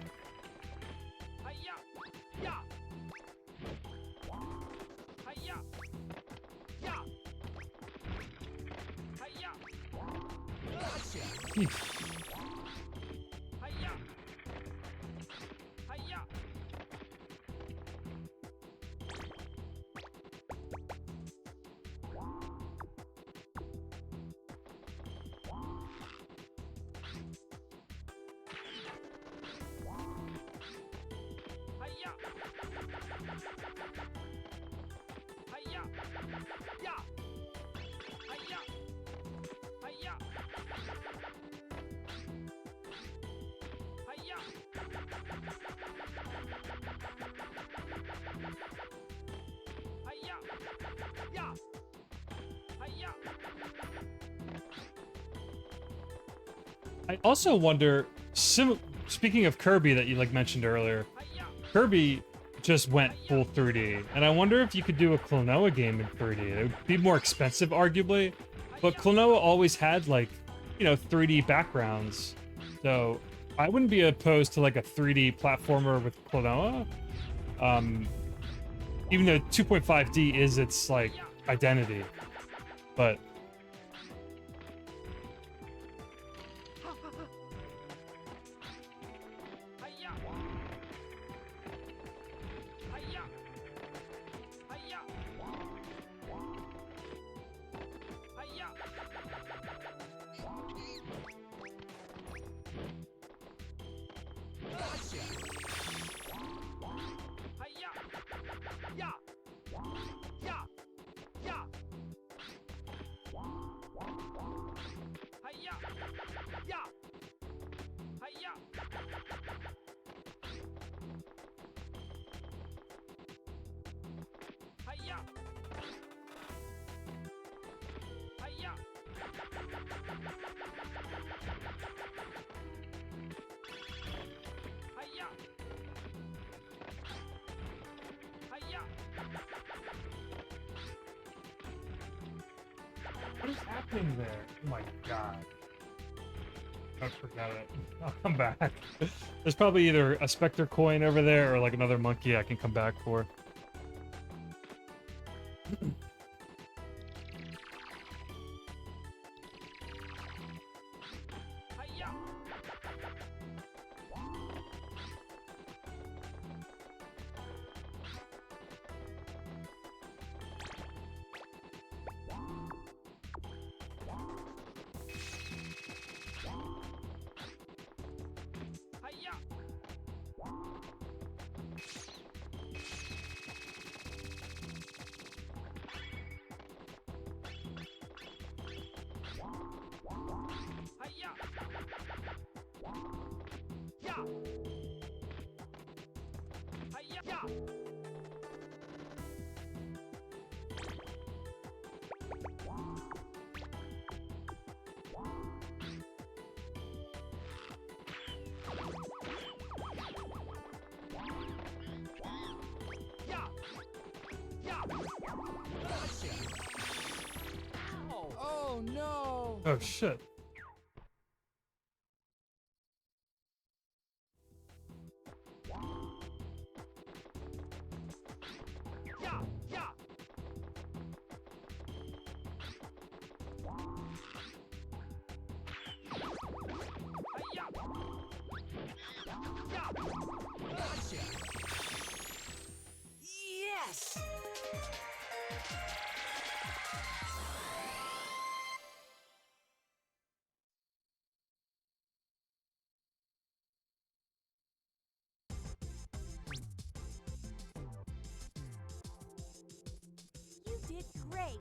I also wonder, speaking of Kirby that you like mentioned earlier, Kirby just went full 3D, and I wonder if you could do a Klonoa game in 3D. It would be more expensive, arguably, but Klonoa always had, like, you know, 3D backgrounds, so I wouldn't be opposed to like a 3D platformer with Klonoa. Even though 2.5D is its like identity, but what is happening there? Oh my god. I forgot it. I'll come back. There's probably either a Spectre coin over there or like another monkey I can come back for. Oh no! Oh shit. Yeah, yeah. Hi-ya. Yeah. Gotcha. Yes. You did great.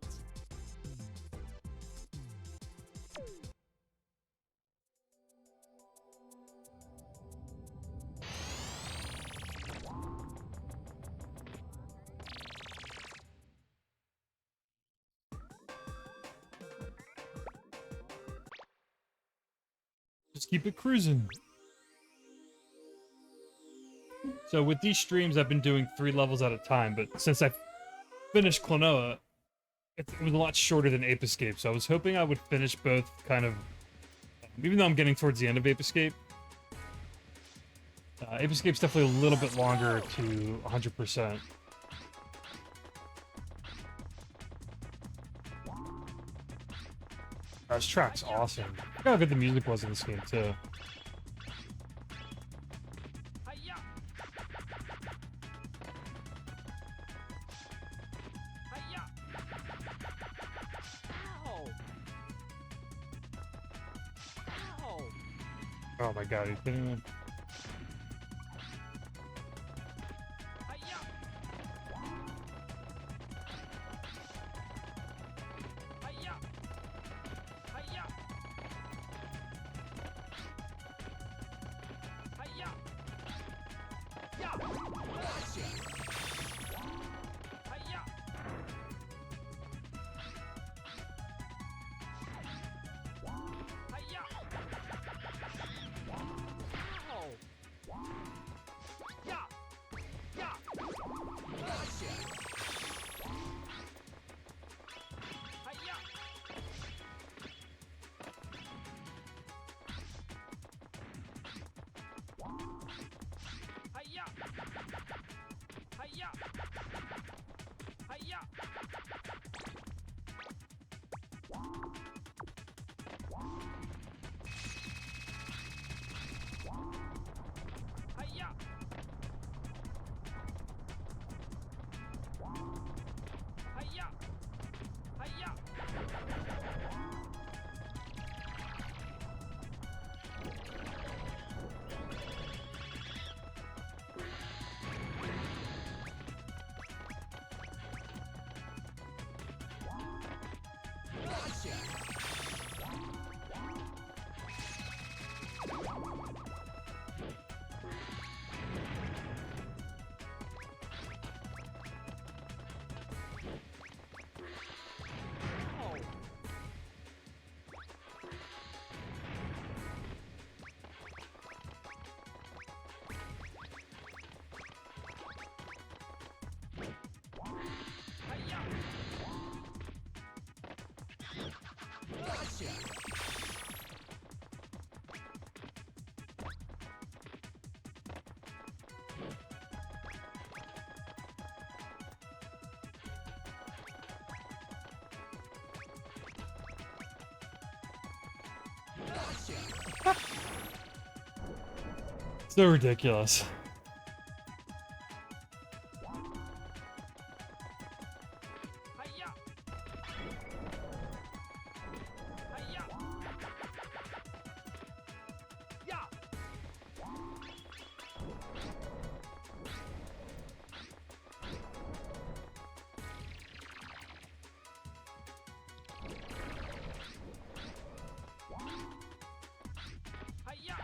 Just keep it cruising. So with these streams, I've been doing 3 levels at a time, but since I finished Klonoa, it was a lot shorter than Ape Escape, so I was hoping I would finish both kind of... Even though I'm getting towards the end of Ape Escape. Ape Escape's definitely a little bit longer to 100%. This track's awesome. Look how good the music was in this game, too. Hi-ya. Hi-ya. Ow. Ow. Oh my god, are you kidding me? Hi-ya. Hi-ya. Hi-ya. Hi-ya. Yeah. Gotcha. Hi-ya. Hi-ya. Ow. Yeah. Yeah. Gotcha. Hi-ya. Hi-ya. Hi-ya. Hi-ya. Hi-ya. Hi-ya. Hi-ya. Gotcha. Ow. Hi-ya. Gotcha. Gotcha. So ridiculous. Hi-ya. Hi-ya. Yeah. Hi-ya.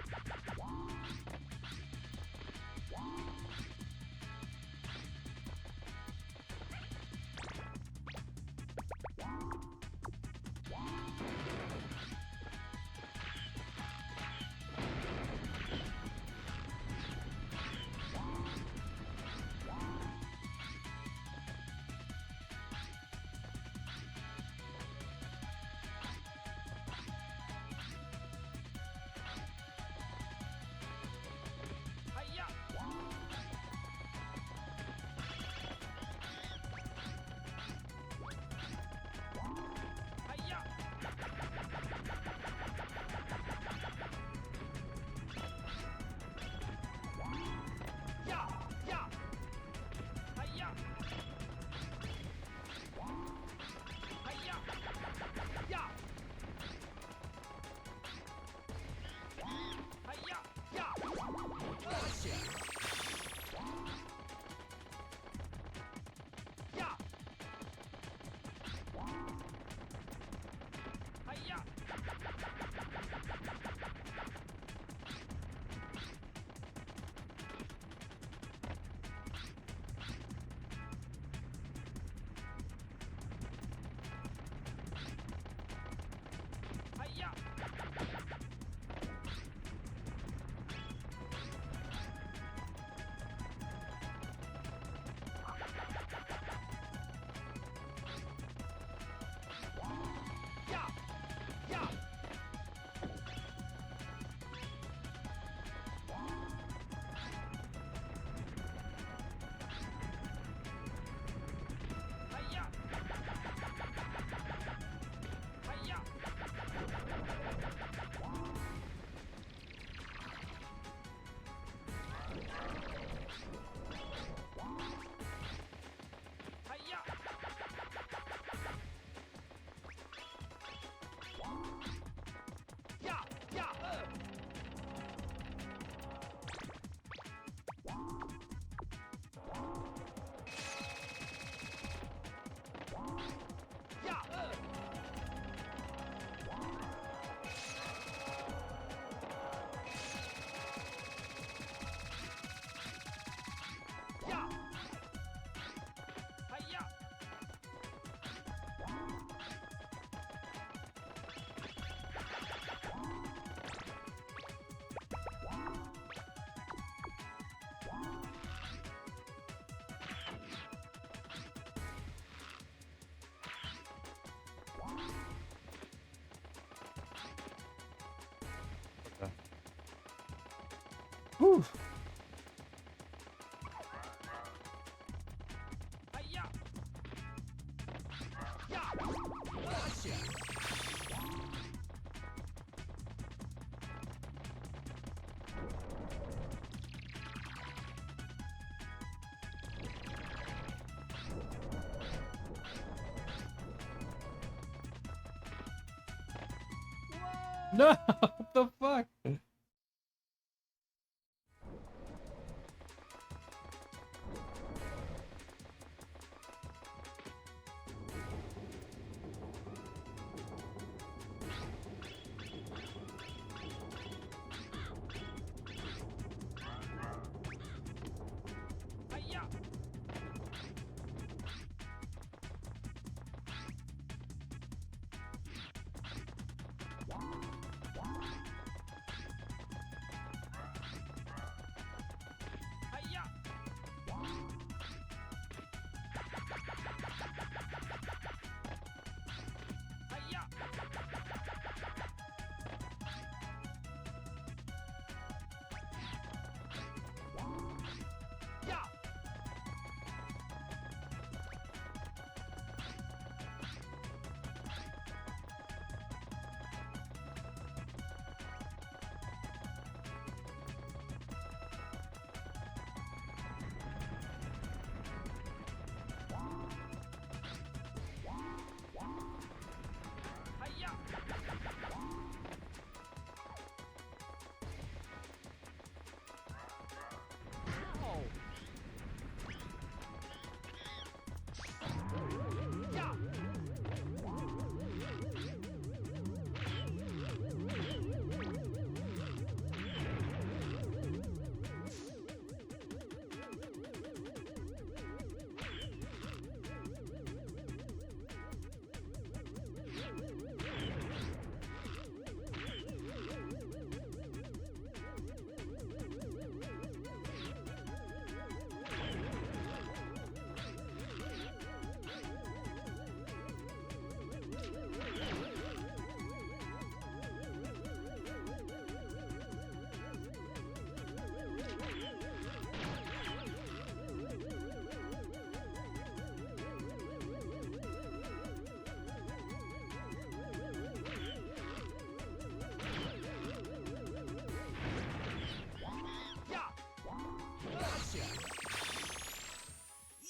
Whew. No, what the fuck?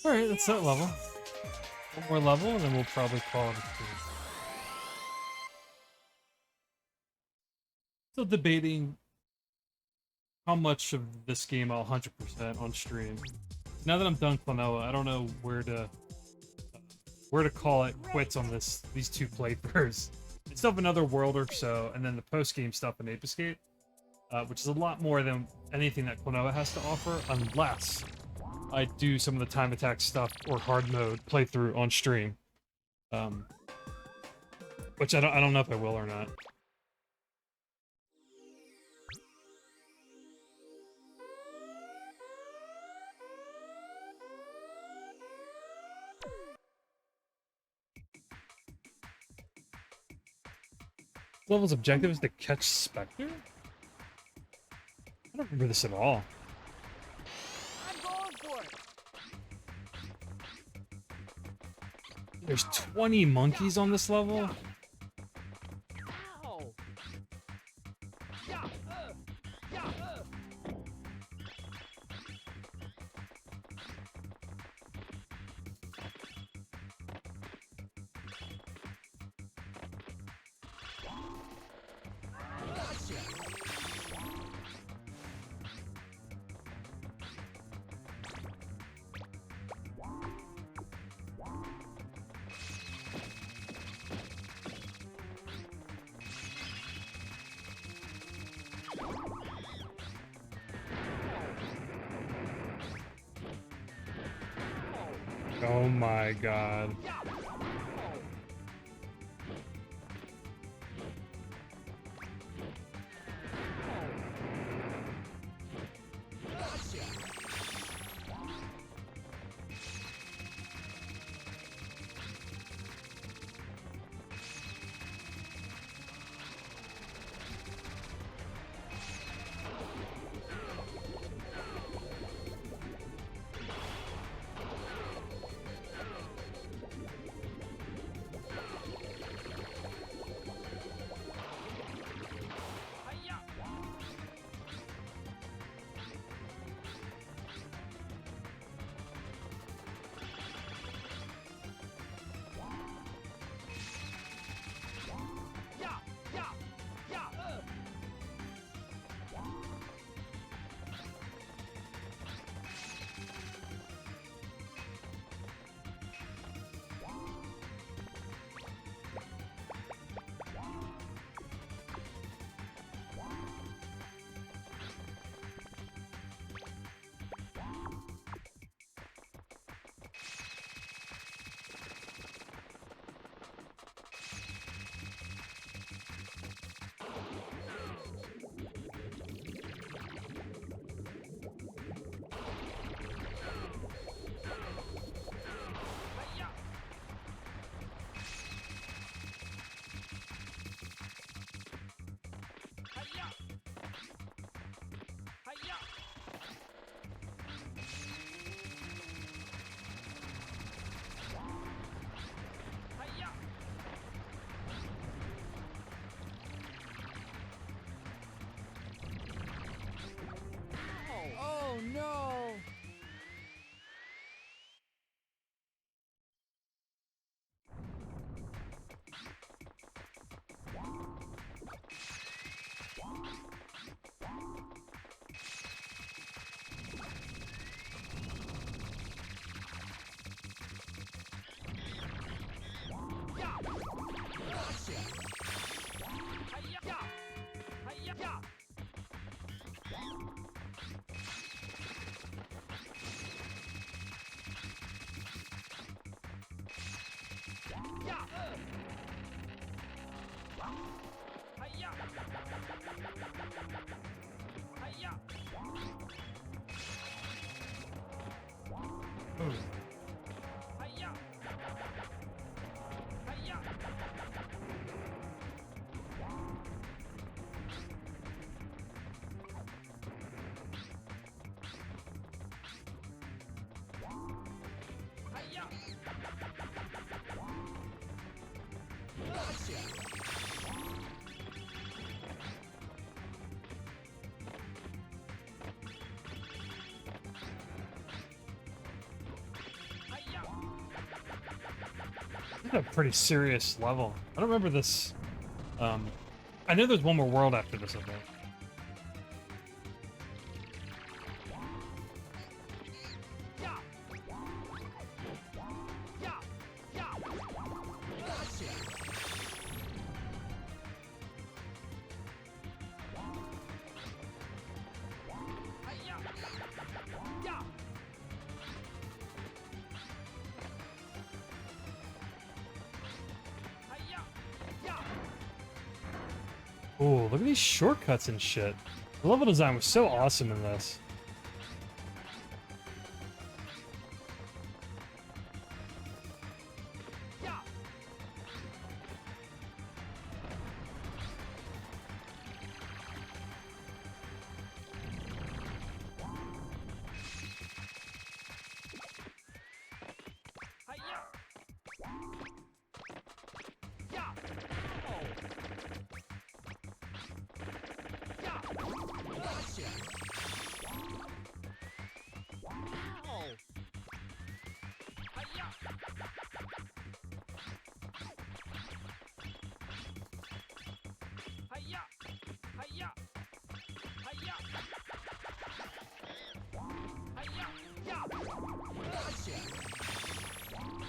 Alright, that's that level. One more level, and then we'll probably call it a day. Still debating how much of this game I'll 100% on stream. Now that I'm done Klonoa, I don't know where to call it quits on these two playthroughs. I still have another world or so, and then the post-game stuff in Ape Escape, which is a lot more than anything that Klonoa has to offer, unless I do some of the time attack stuff or hard mode playthrough on stream, which I don't know if I will or not. Level's objective is to catch Spectre? I don't remember this at all. I'm going for it. There's 20 monkeys on this level? Ow. Oh my god. Ooh. This is a pretty serious level. I don't remember this. I know there's one more world after this, I think. Ooh, look at these shortcuts and shit. The level design was so awesome in this.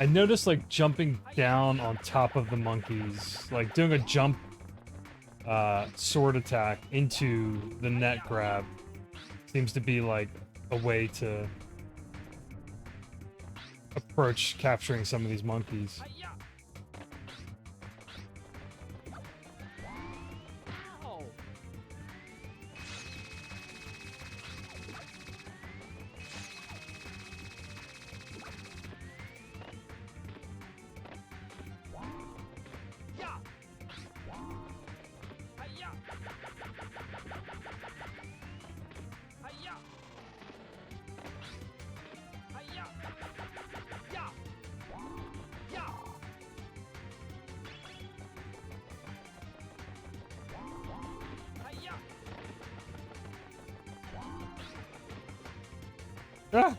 I noticed like jumping down on top of the monkeys, like doing a jump sword attack into the net grab seems to be like a way to approach capturing some of these monkeys. Ah!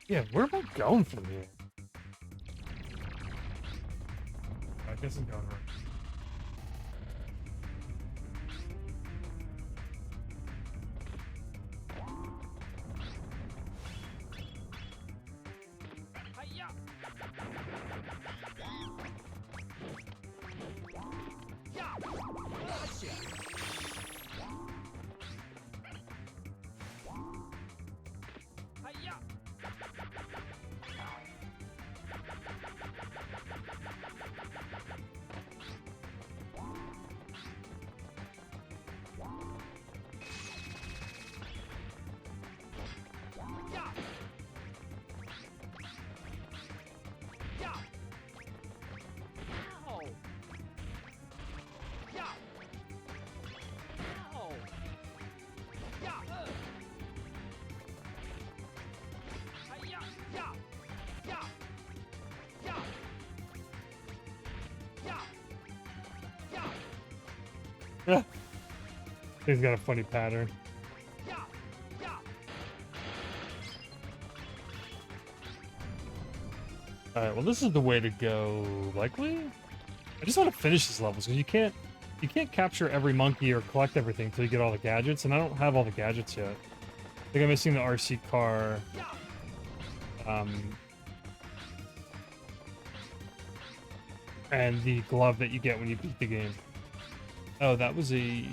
Yeah, where am I going from here? I guess I'm going right. He's got a funny pattern. Alright, well this is the way to go, likely? I just want to finish these levels, because you can't capture every monkey or collect everything until you get all the gadgets, and I don't have all the gadgets yet. I think I'm missing the RC car. And the glove that you get when you beat the game. Oh, that was a...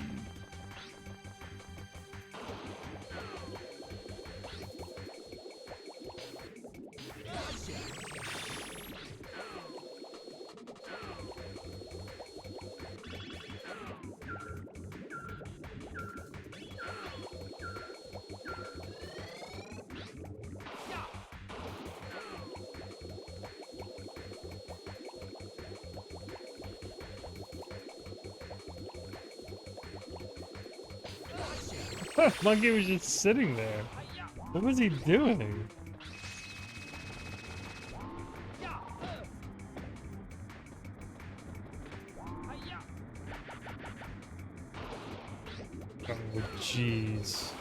Monkey was just sitting there. What was he doing? Oh, jeez.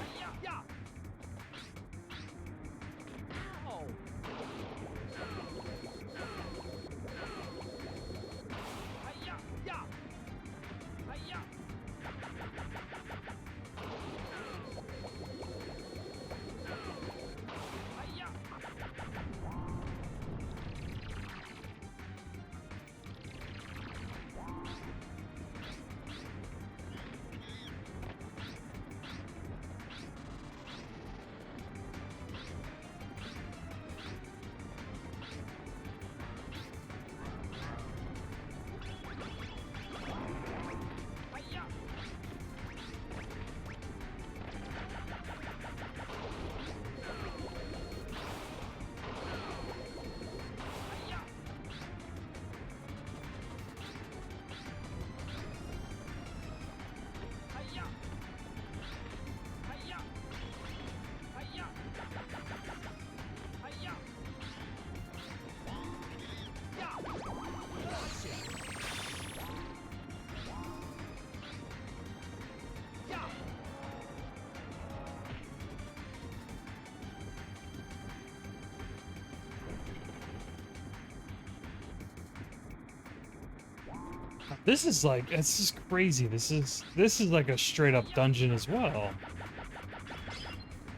This is like, it's just crazy. This is like a straight up dungeon as well.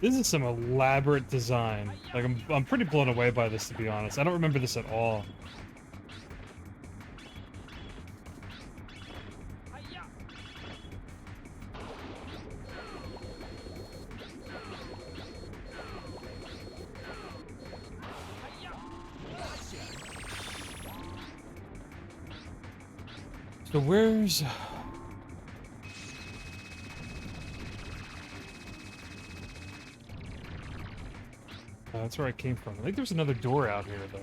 This is some elaborate design. Like I'm pretty blown away by this, to be honest. I don't remember this at all. So where's... that's where I came from. I think there's another door out here, though.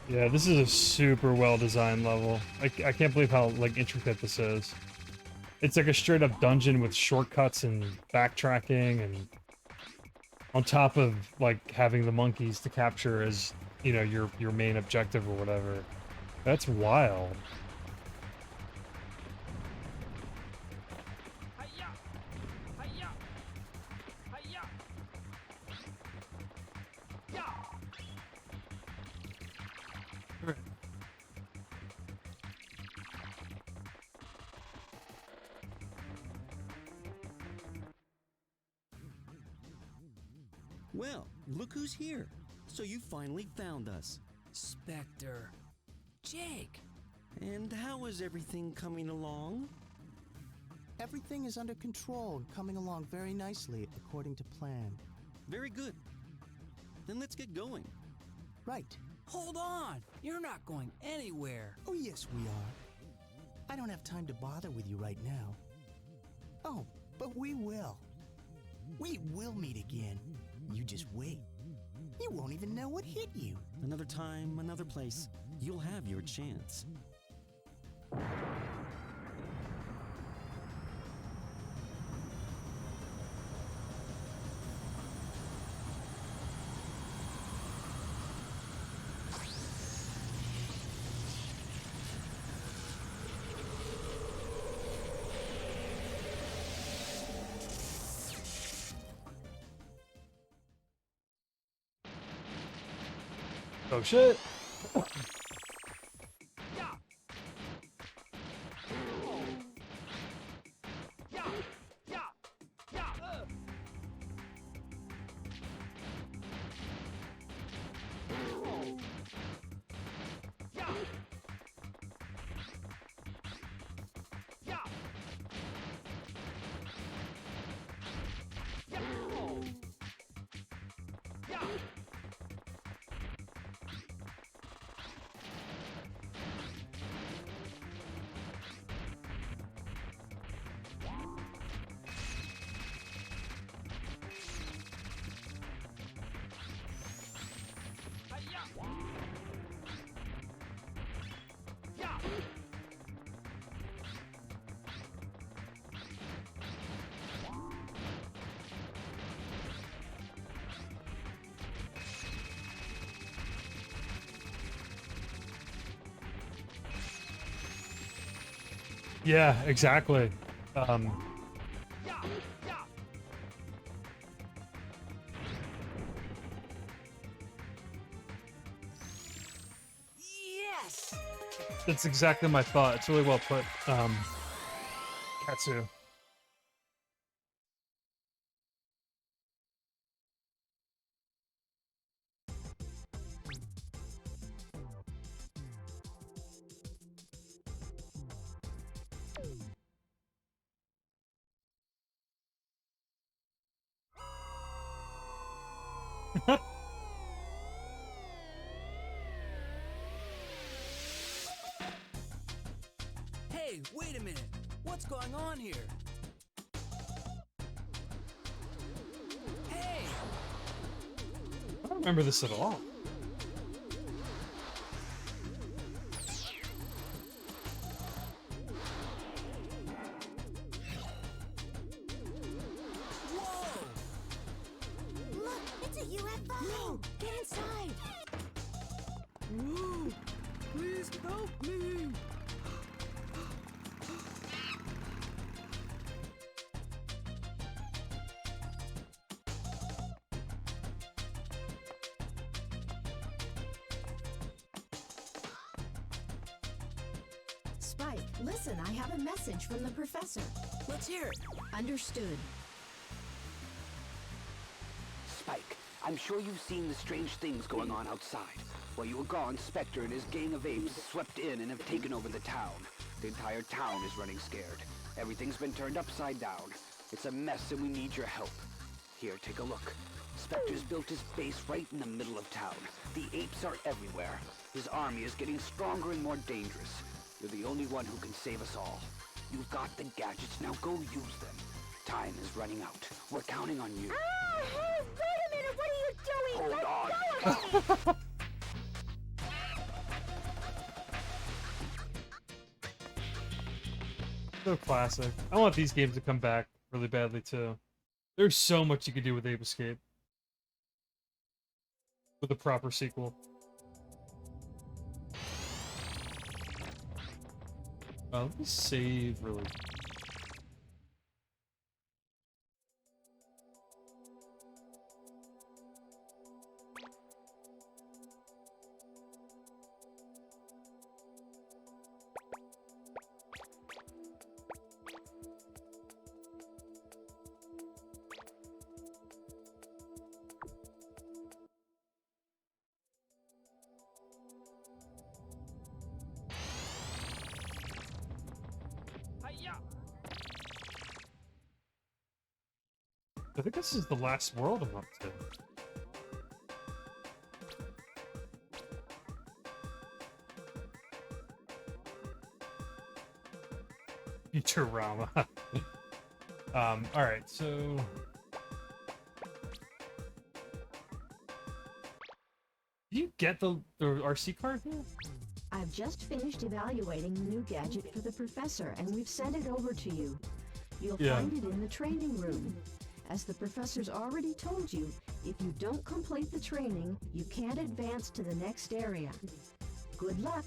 Yeah, this is a super well-designed level. I can't believe how, like, intricate this is. It's like a straight-up dungeon with shortcuts and backtracking, and on top of, like, having the monkeys to capture as, you know, your main objective or whatever. That's wild. Well, look who's here. So you finally found us. Spectre. Jake! And how is everything coming along? Everything is under control and coming along very nicely according to plan. Very good. Then let's get going. Right. Hold on! You're not going anywhere. Oh, yes, we are. I don't have time to bother with you right now. Oh, but we will. We will meet again. You just wait. You won't even know what hit you. Another time, another place. You'll have your chance. Oh shit! Yeah, exactly. Yes! That's exactly my thought. It's really well put, Katsu. Hey, wait a minute! What's going on here? Hey! I don't remember this at all. Whoa! Look, it's a UFO! No! Get inside! Whoa! Please help me! Spike, listen, I have a message from the professor. Let's hear it! Understood. Spike, I'm sure you've seen the strange things going on outside. While you were gone, Spectre and his gang of apes swept in and have taken over the town. The entire town is running scared. Everything's been turned upside down. It's a mess and we need your help. Here, take a look. Spectre's built his base right in the middle of town. The apes are everywhere. His army is getting stronger and more dangerous. You're the only one who can save us all. You've got the gadgets, now go use them. Time is running out. We're counting on you. Ah! Hey, wait a minute! What are you doing? Hold on. Let go of me! So classic. I want these games to come back really badly too. There's so much you could do with Ape Escape. With a proper sequel. Let me save really. I think this is the last world I'm up to. Futurama. Alright, so... Do you get the RC card here? I've just finished evaluating the new gadget for the professor, and we've sent it over to you. You'll find it in the training room. As the professor's already told you, if you don't complete the training, you can't advance to the next area. Good luck.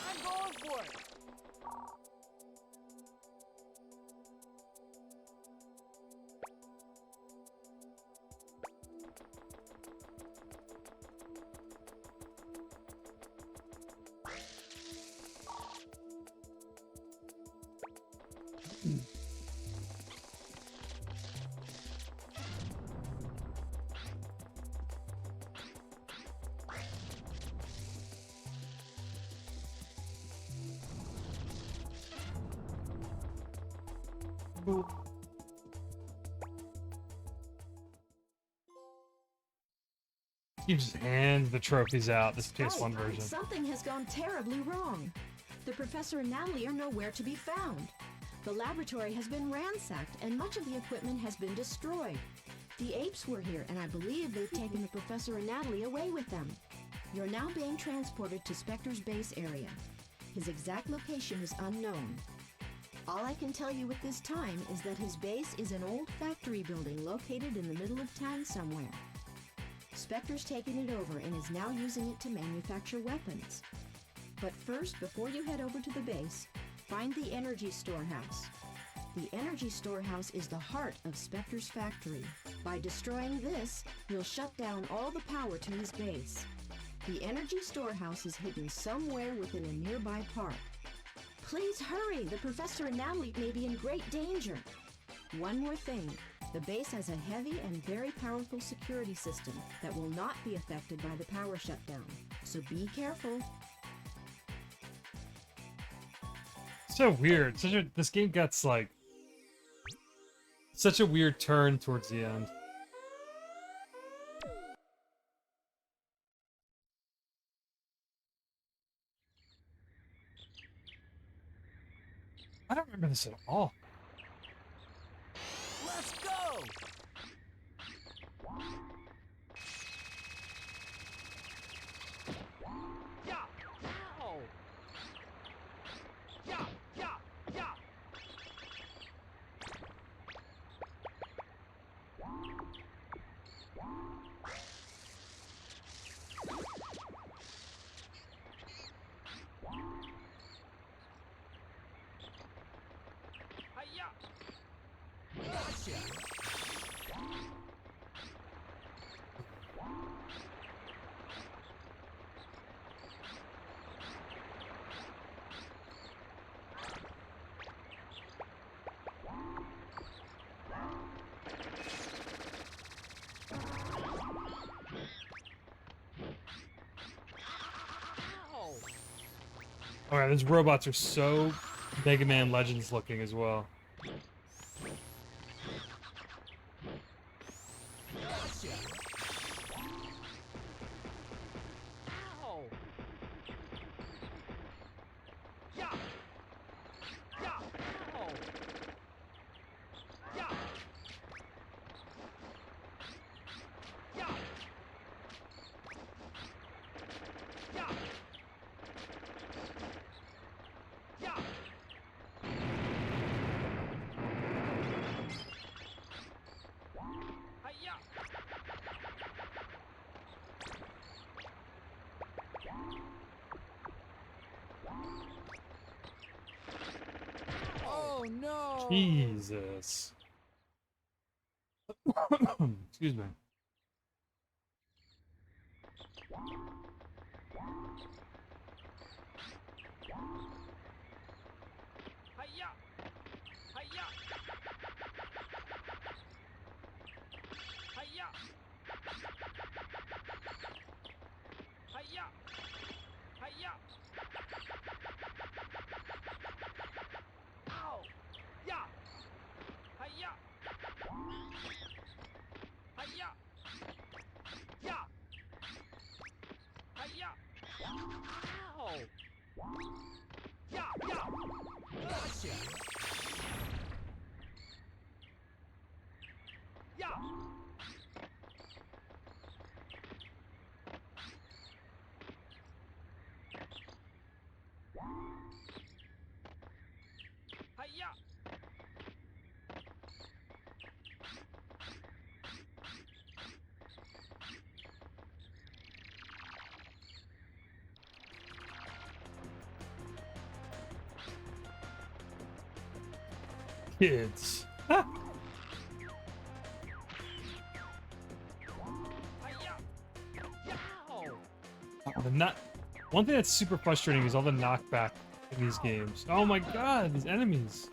I'm going for it. You just hand the trophies out, this PS1 Spike, version. Something has gone terribly wrong. The professor and Natalie are nowhere to be found. The laboratory has been ransacked, and much of the equipment has been destroyed. The apes were here, and I believe they've taken the professor and Natalie away with them. You're now being transported to Spectre's base area. His exact location is unknown. All I can tell you at this time is that his base is an old factory building located in the middle of town somewhere. Spectre's taken it over and is now using it to manufacture weapons. But first, before you head over to the base, find the energy storehouse. The energy storehouse is the heart of Spectre's factory. By destroying this, you'll shut down all the power to his base. The energy storehouse is hidden somewhere within a nearby park. Please hurry! The professor and Natalie may be in great danger. One more thing. The base has a heavy and very powerful security system that will not be affected by the power shutdown. So be careful. So weird. This game gets like such a weird turn towards the end. I don't remember this at all. Let's go! Yeah! Ow! Yeah! Yeah! Yeah! Hi-ya! Gotcha! Ow! Oh yeah, those robots are so Mega Man Legends looking as well. Gotcha! Ow! Yeah! Yeah! Ow! Yeah! Yeah! Yeah! Yeah! Hi-ya! Oh no! Jesus. Excuse me. Hi-ya! Hi-ya! Hi-ya! Hi-ya! kids. One thing that's super frustrating is all the knockback in these games. Oh my god, these enemies.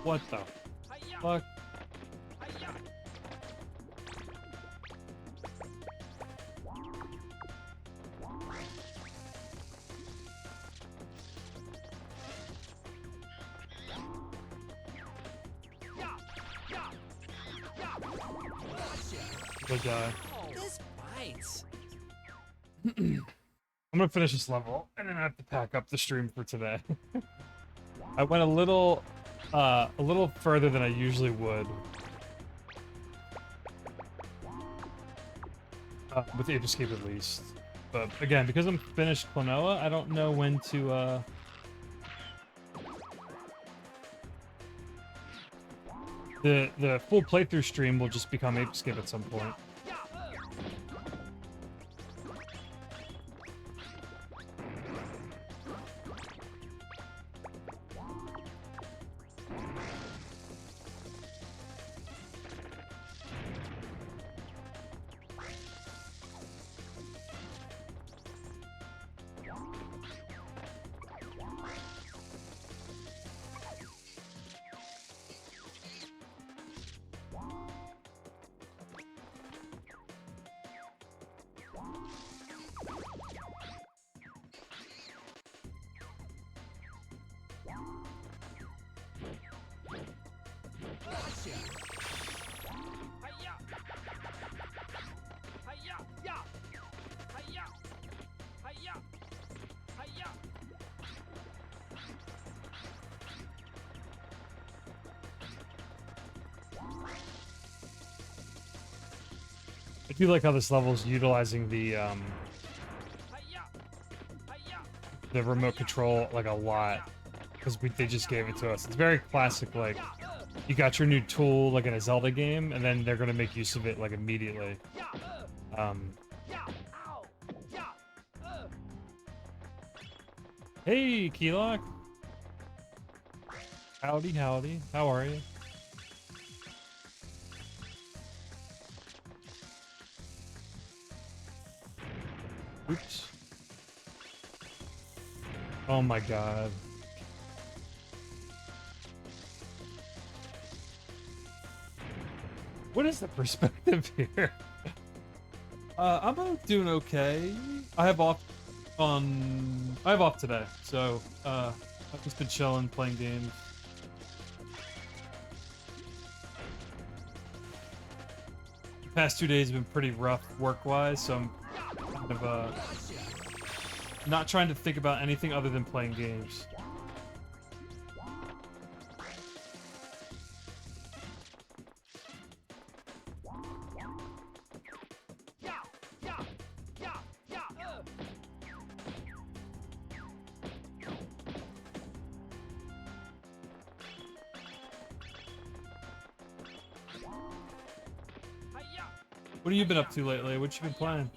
What the fuck? Good guy. This bites. I'm gonna finish this level, and then I have to pack up the stream for today. I went a little further than I usually would. With Ape Escape at least. But again, because I'm finished Klonoa, I don't know when to, The full playthrough stream will just become Ape Escape at some point. I do like how this level is utilizing the remote control like a lot, because they just gave it to us. It's very classic, like you got your new tool like in a Zelda game, and then they're gonna make use of it like immediately. Hey, Keylok. Howdy, howdy. How are you? Oops. Oh my god. What is the perspective here? I'm doing okay. I have off today, so I've just been chilling, playing games. The past 2 days have been pretty rough work-wise, so I'm kind of not trying to think about anything other than playing games. What have you been up to lately? What you been playing?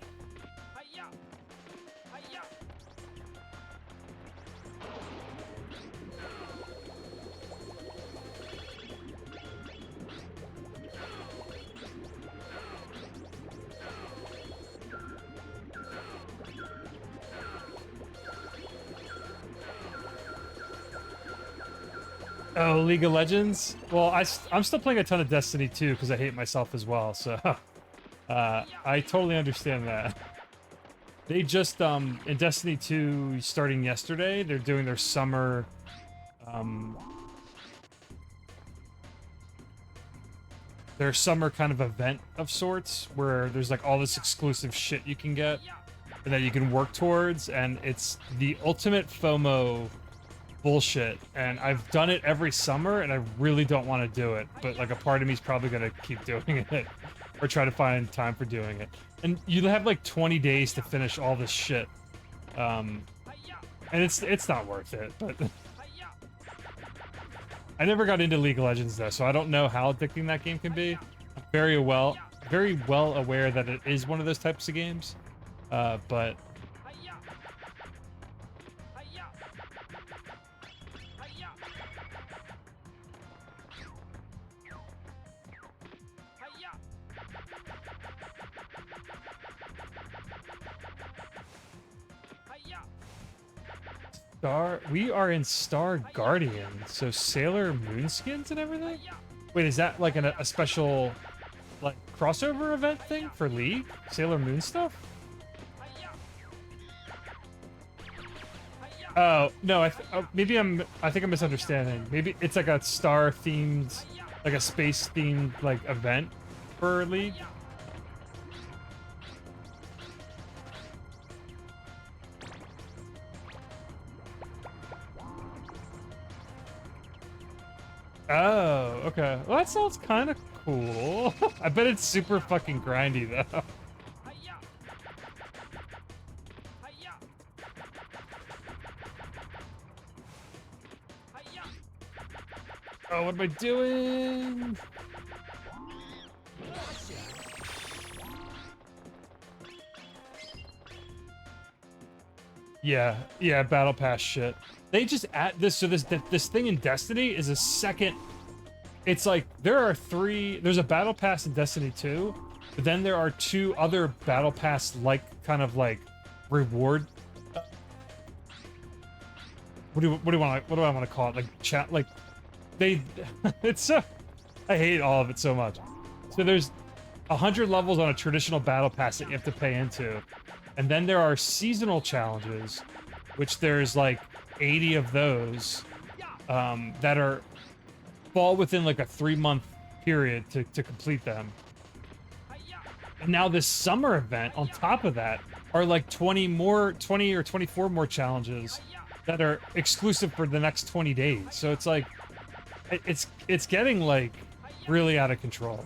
Oh, League of Legends? Well, I'm still playing a ton of Destiny 2 because I hate myself as well, so I totally understand that. They just, in Destiny 2, starting yesterday, they're doing their summer, kind of event of sorts, where there's like all this exclusive shit you can get, and that you can work towards, and it's the ultimate FOMO bullshit, and I've done it every summer, and I really don't want to do it, but like a part of me is probably gonna keep doing it, or try to find time for doing it. And you have like 20 days to finish all this shit, and it's not worth it. But I never got into League of Legends though, so I don't know how addicting that game can be. I'm very well aware that it is one of those types of games, but We are in Star Guardian, so Sailor Moon skins and everything? Wait, is that like a special, like, crossover event thing for League? Sailor Moon stuff? Oh, no, I think I'm misunderstanding. Maybe it's like a star-themed, like a space-themed, like, event for League? Oh, okay. Well, that sounds kind of cool. I bet it's super fucking grindy, though. Oh, what am I doing? Yeah, Battle Pass shit. They just add this, so this thing in Destiny is a second. It's like there's a Battle Pass in Destiny 2, but then there are 2 other Battle Pass like kind of like reward. What do I want to call it? Like chat, like they. It's so. I hate all of it so much. So there's 100 levels on a traditional Battle Pass that you have to pay into, and then there are seasonal challenges, which there's like 80 of those that are fall within like a 3-month period to complete them. And now this summer event on top of that are like 20 or 24 more challenges that are exclusive for the next 20 days. So it's like it's getting like really out of control.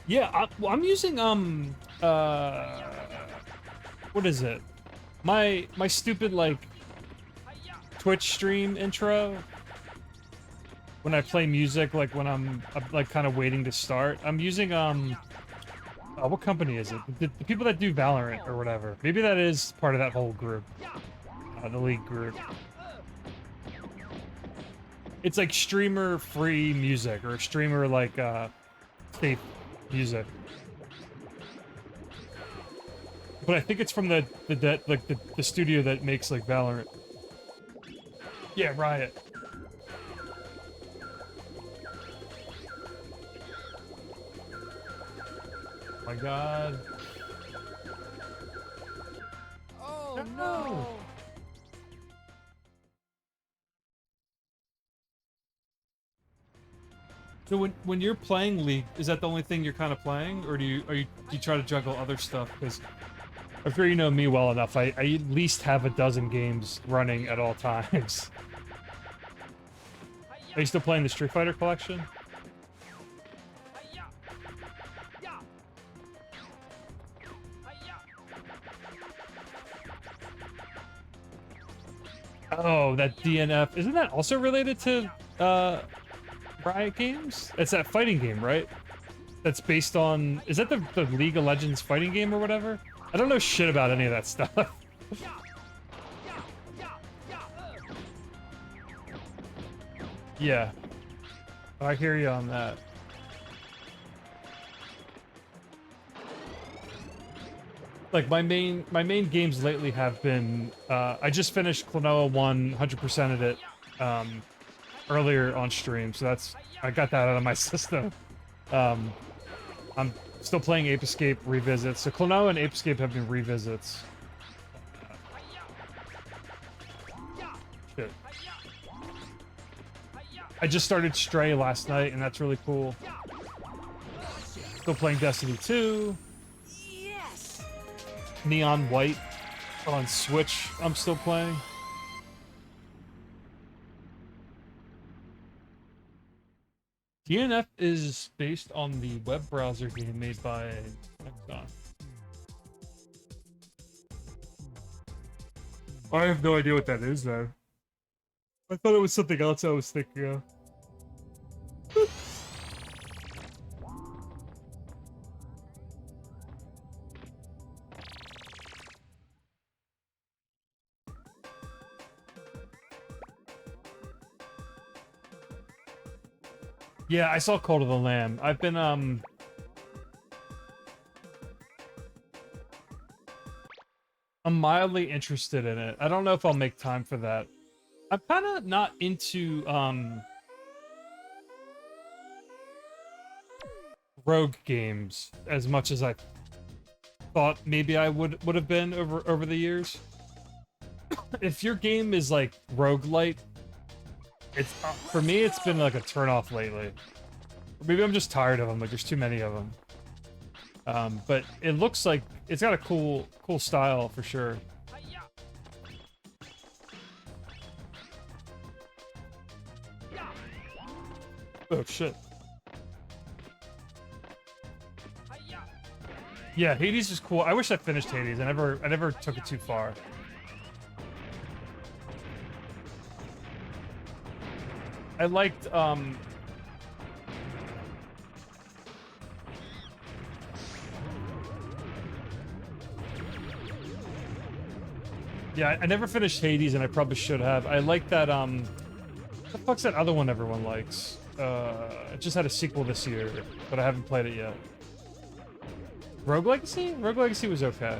Yeah, I'm using what is it? My stupid like Twitch stream intro when I play music, like when I'm like kind of waiting to start. I'm using what company is it? The people that do Valorant or whatever. Maybe that is part of that whole group, the League group. It's like streamer free music or streamer like safe music. But I think it's from the studio that makes like Valorant. Yeah, Riot. Oh my god. Oh no! So when you're playing League, is that the only thing you're kind of playing, or do you try to juggle other stuff? Because I'm sure you know me well enough. I at least have a dozen games running at all times. Are you still playing the Street Fighter collection? Oh, that DNF. Isn't that also related to Riot Games? It's that fighting game, right? That's based on... Is that the League of Legends fighting game or whatever? I don't know shit about any of that stuff. Yeah. I hear you on that. Like, my main games lately have been... I just finished Klonoa 1, 100%ed it earlier on stream, so that's... I got that out of my system. I'm still playing Ape Escape revisits. So Klonoa and Ape Escape have been revisits. Shit. I just started Stray last night, and that's really cool. Still playing Destiny 2. Yes! Neon White on Switch, I'm still playing. DNF is based on the web browser game made by Nexon. I have no idea what that is, though. I thought it was something else I was thinking of. Yeah, I saw Cult of the Lamb. I've been, I'm mildly interested in it. I don't know if I'll make time for that. I'm kind of not into rogue games as much as I thought maybe I would have been over the years. If your game is like roguelite, it's for me it's been like a turnoff lately. Maybe I'm just tired of them. Like there's too many of them. But it looks like it's got a cool style for sure. Oh shit. Yeah, Hades is cool. I wish I finished Hades. I never took it too far. I liked yeah, I never finished Hades and I probably should have. I like that what the fuck's that other one everyone likes? It just had a sequel this year, but I haven't played it yet. Rogue Legacy? Rogue Legacy was okay.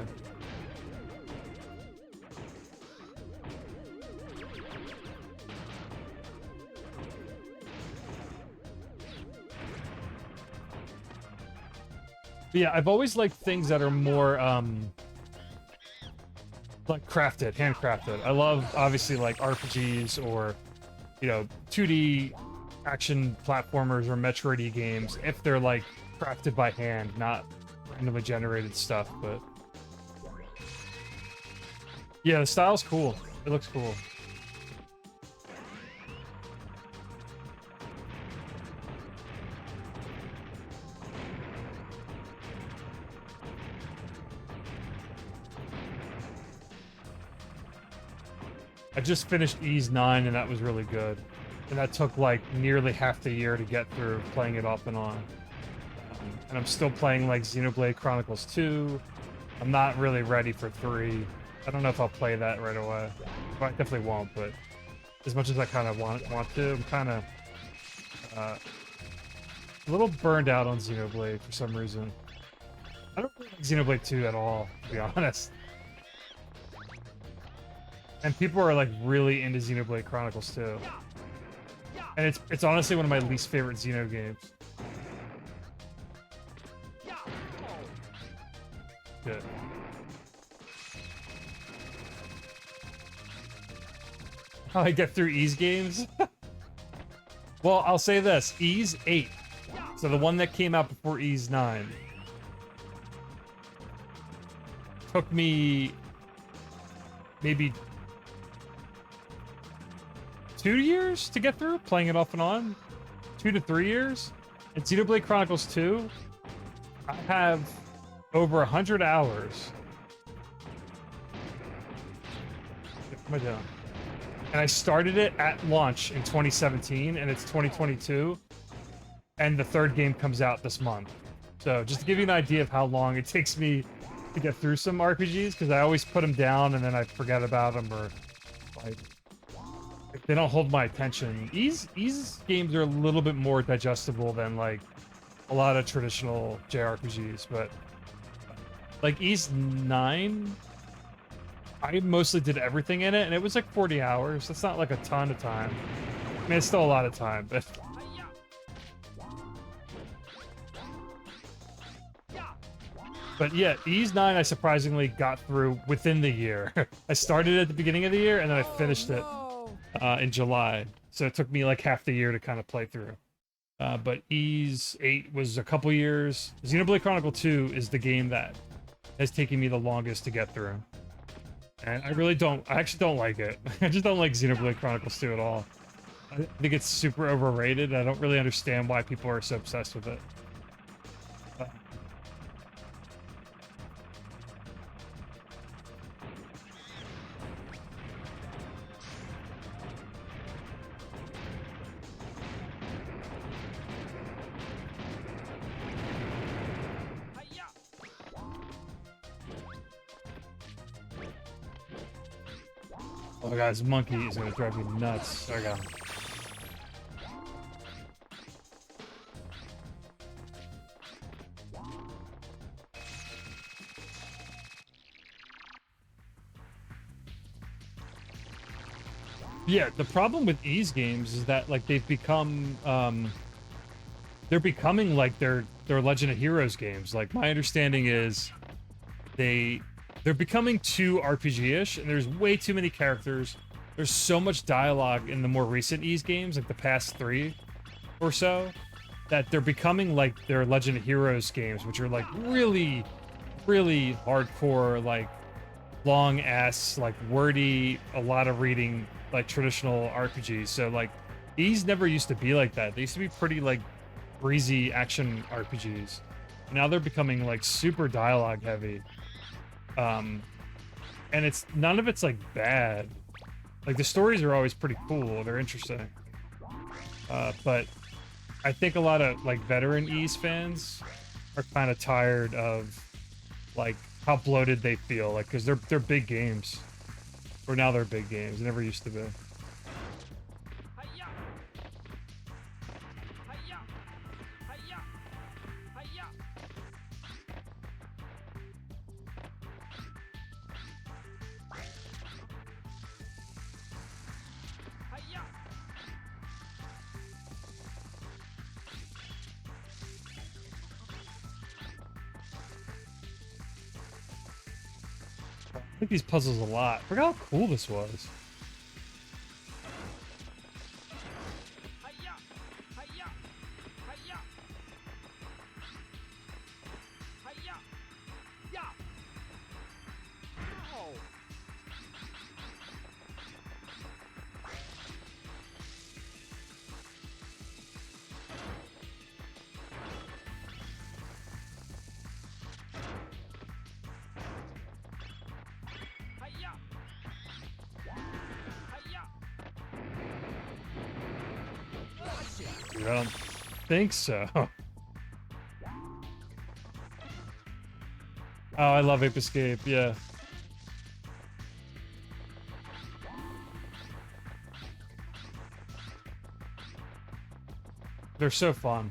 But yeah, I've always liked things that are more like crafted, handcrafted. I love obviously like RPGs or, you know, 2D action platformers or Metroid games if they're like crafted by hand, not randomly generated stuff. But yeah, the style's cool. It looks cool. I just finished Ys 9 and that was really good. And that took like nearly half the year to get through playing it off and on. And I'm still playing like Xenoblade Chronicles 2. I'm not really ready for 3. I don't know if I'll play that right away. Well, I definitely won't, but as much as I kind of want to, I'm kind of a little burned out on Xenoblade for some reason. I don't really like Xenoblade 2 at all, to be honest. And people are like really into Xenoblade Chronicles 2. And it's honestly one of my least favorite Xeno games. Good. How I get through Ys games? Well, I'll say this. Ys 8. So the one that came out before Ys 9. Took me maybe 2 years to get through, playing it off and on. 2 to 3 years. In Xenoblade Chronicles 2, I have over 100 hours. What am I doing? And I started it at launch in 2017, and it's 2022. And the third game comes out this month. So just to give you an idea of how long it takes me to get through some RPGs, because I always put them down and then I forget about them, or like they don't hold my attention. Ys games are a little bit more digestible than like a lot of traditional JRPGs, but like Ys 9, I mostly did everything in it, and it was like 40 hours. That's not like a ton of time. I mean, it's still a lot of time, but but yeah, Ys 9 I surprisingly got through within the year. I started at the beginning of the year, and then I finished it in July. So it took me like half the year to kind of play through. But Ys 8 was a couple years. Xenoblade Chronicle 2 is the game that has taken me the longest to get through. And I actually don't like it. I just don't like Xenoblade Chronicles 2 at all. I think it's super overrated. I don't really understand why people are so obsessed with it. Oh my god, this monkey is gonna drive me nuts. I got him. Yeah, the problem with Ys games is that like they've become they're becoming like their Legend of Heroes games. Like my understanding is they're becoming too RPG-ish, and there's way too many characters. There's so much dialogue in the more recent Ys games, like the past 3 or so, that they're becoming like their Legend of Heroes games, which are like really, really hardcore, like long ass, like wordy, a lot of reading, like traditional RPGs. So like Ys never used to be like that. They used to be pretty like breezy action RPGs. Now they're becoming like super dialogue heavy. And it's none of it's like bad. Like the stories are always pretty cool. They're interesting. But I think a lot of like veteran Ys fans are kind of tired of like how bloated they feel. Like because they're big games, or now they're big games. They never used to be. I like these puzzles a lot. I forgot how cool this was. I don't think so. Oh, I love Ape Escape, yeah. They're so fun.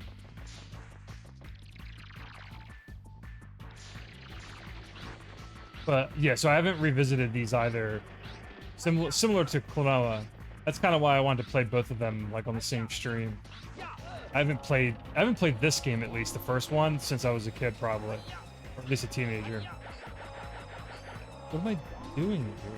But yeah, so I haven't revisited these either. Similar to Klonoa. That's kind of why I wanted to play both of them like on the same stream. I haven't played this game, at least the first one, since I was a kid probably. Or at least a teenager. What am I doing here?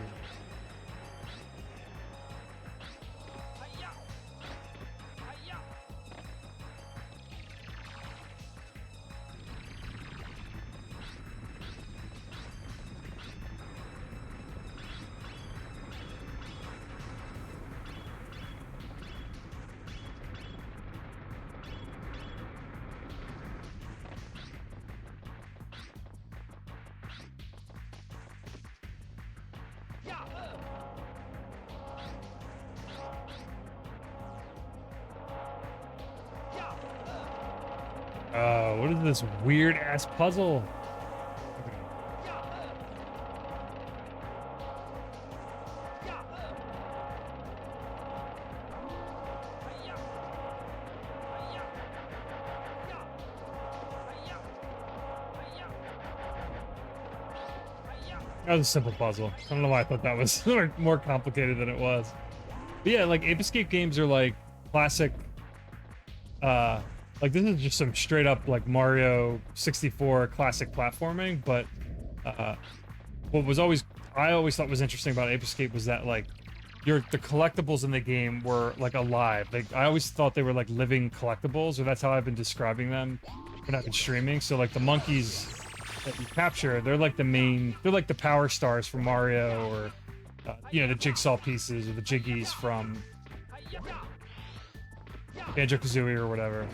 What is this weird ass puzzle? That was a simple puzzle. I don't know why I thought that was more complicated than it was. But yeah, like Ape Escape games are like classic, like this is just some straight up like Mario 64 classic platforming, but what was I always thought was interesting about Ape Escape was that like the collectibles in the game were like alive. Like I always thought they were like living collectibles, or that's how I've been describing them when I've been streaming. So like the monkeys that you capture, they're like the power stars from Mario, or you know, the jigsaw pieces or the jiggies from Banjo-Kazooie or whatever.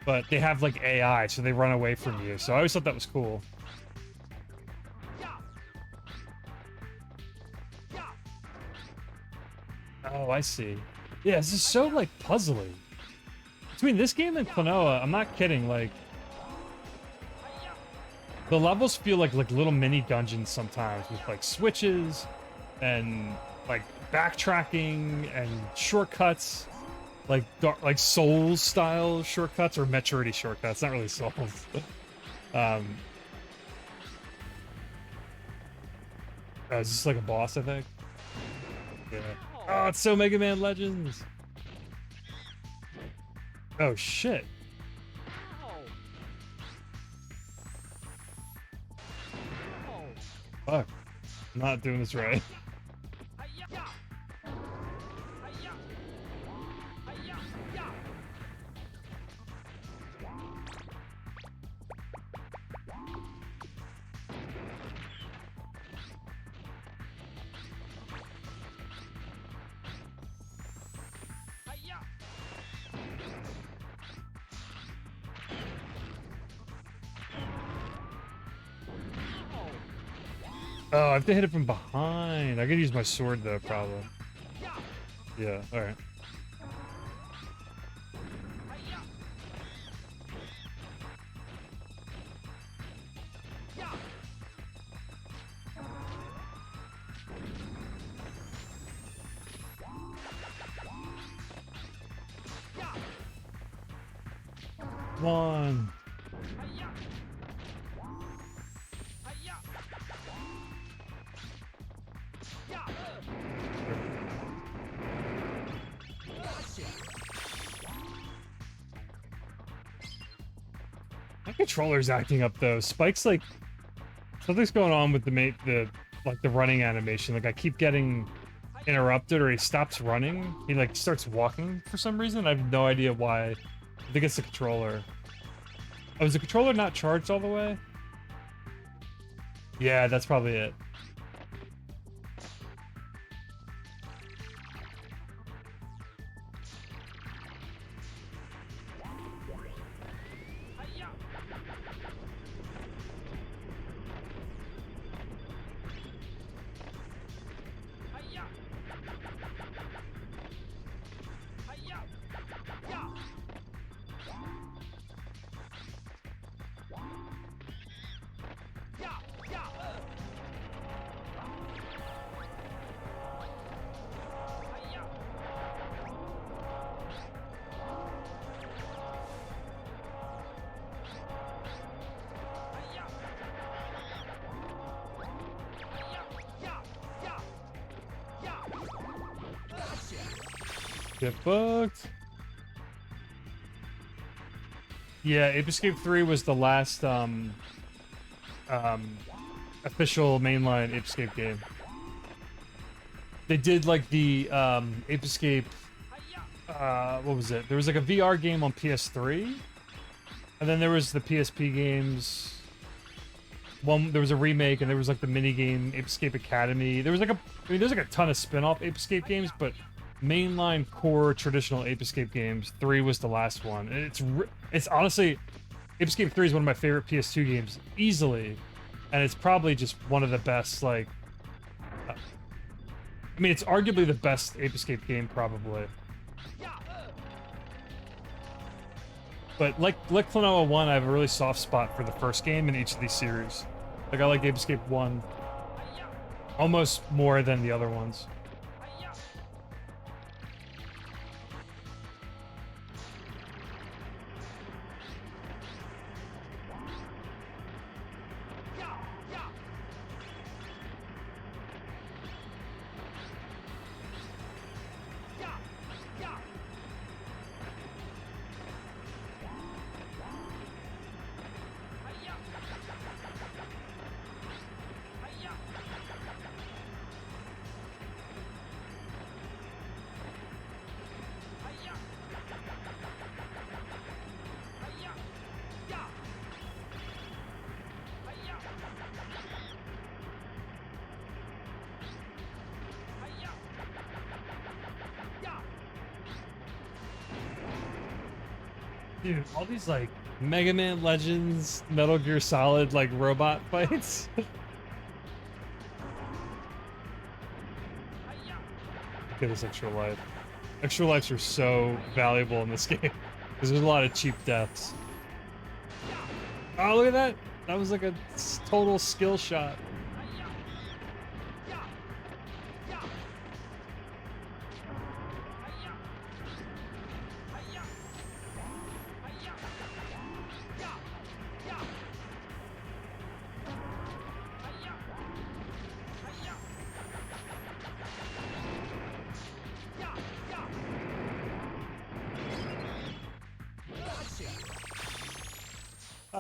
But they have like AI, so they run away from you. So I always thought that was cool. Oh, I see. Yeah, this is so like puzzly. Between this game and Klonoa, I'm not kidding, like the levels feel like little mini dungeons sometimes, with like switches and like backtracking and shortcuts, like Souls style shortcuts, or Metroid shortcuts. Not really Souls. Is this like a boss? I think. Yeah. Oh, it's so Mega Man Legends. Oh shit. Fuck. I'm not doing this right. Oh, I have to hit it from behind. I could use my sword though, probably. Yeah, alright. One. My controller's acting up though. Spike's like something's going on with the running animation. Like I keep getting interrupted or he stops running. He like starts walking for some reason. I have no idea why. I think it's the controller. Oh, is the controller not charged all the way? Yeah, that's probably it. Get fucked. Yeah, Ape Escape 3 was the last official mainline Ape Escape game. They did like the Ape Escape what was it? There was like a VR game on PS3. And then there was the PSP games. There was a remake and there was like the mini game Ape Escape Academy. There was like there's like a ton of spin-off Ape Escape games, but mainline core traditional Ape Escape games, 3 was the last one. And it's honestly, Ape Escape 3 is one of my favorite PS2 games, easily. And it's probably just one of the best, like... I mean, it's arguably the best Ape Escape game, probably. But like Klonoa 1, I have a really soft spot for the first game in each of these series. Like, I like Ape Escape 1 almost more than the other ones. Dude, all these like Mega Man Legends, Metal Gear Solid like robot fights. Look at this extra life. Extra lives are so valuable in this game because there's a lot of cheap deaths. Oh, look at that! That was like a total skill shot.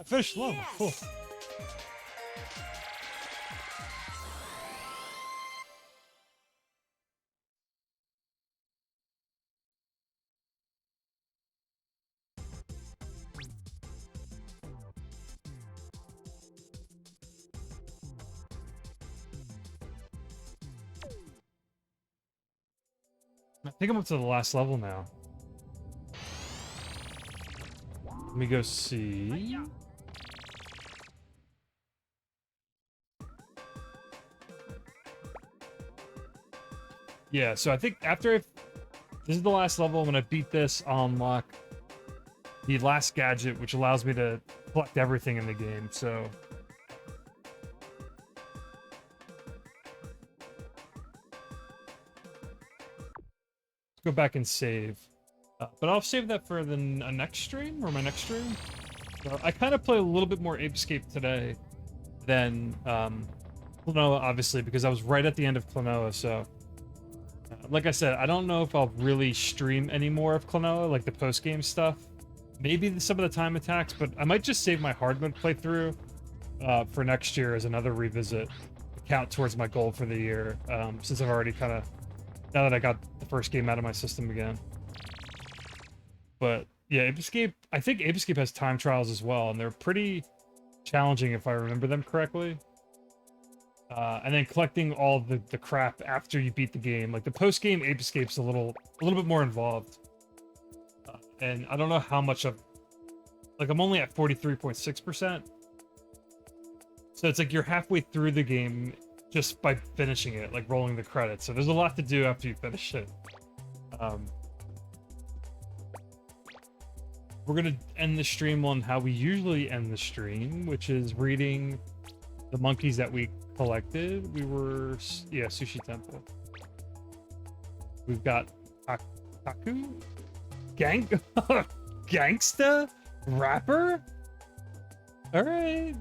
I finished the level. Cool. I think I'm up to the last level now. Let me go see. Yeah, so I think after this is the last level, when I beat this, I'll unlock the last gadget, which allows me to collect everything in the game, so... Let's go back and save. But I'll save that for the next stream, or my next stream. So I kind of play a little bit more Ape Escape today than Klonoa, obviously, because I was right at the end of Klonoa, so... like I said, I don't know if I'll really stream any more of Klonoa, like the post-game stuff. Maybe some of the time attacks, but I might just save my hard mode playthrough for next year as another revisit to count towards my goal for the year, since I've already kind of... now that I got the first game out of my system again. But yeah, Ape Escape, I think Ape Escape has time trials as well, and they're pretty challenging if I remember them correctly. And then collecting all the crap after you beat the game. Like the post-game Ape Escape's a little bit more involved. And I don't know how much of... like I'm only at 43.6%. So it's like you're halfway through the game just by finishing it, like rolling the credits. So there's a lot to do after you finish it. We're gonna end the stream on how we usually end the stream, which is reading the monkeys that we collected. We were, yeah, Sushi Temple. We've got Taku? Gangsta? Rapper? Alright.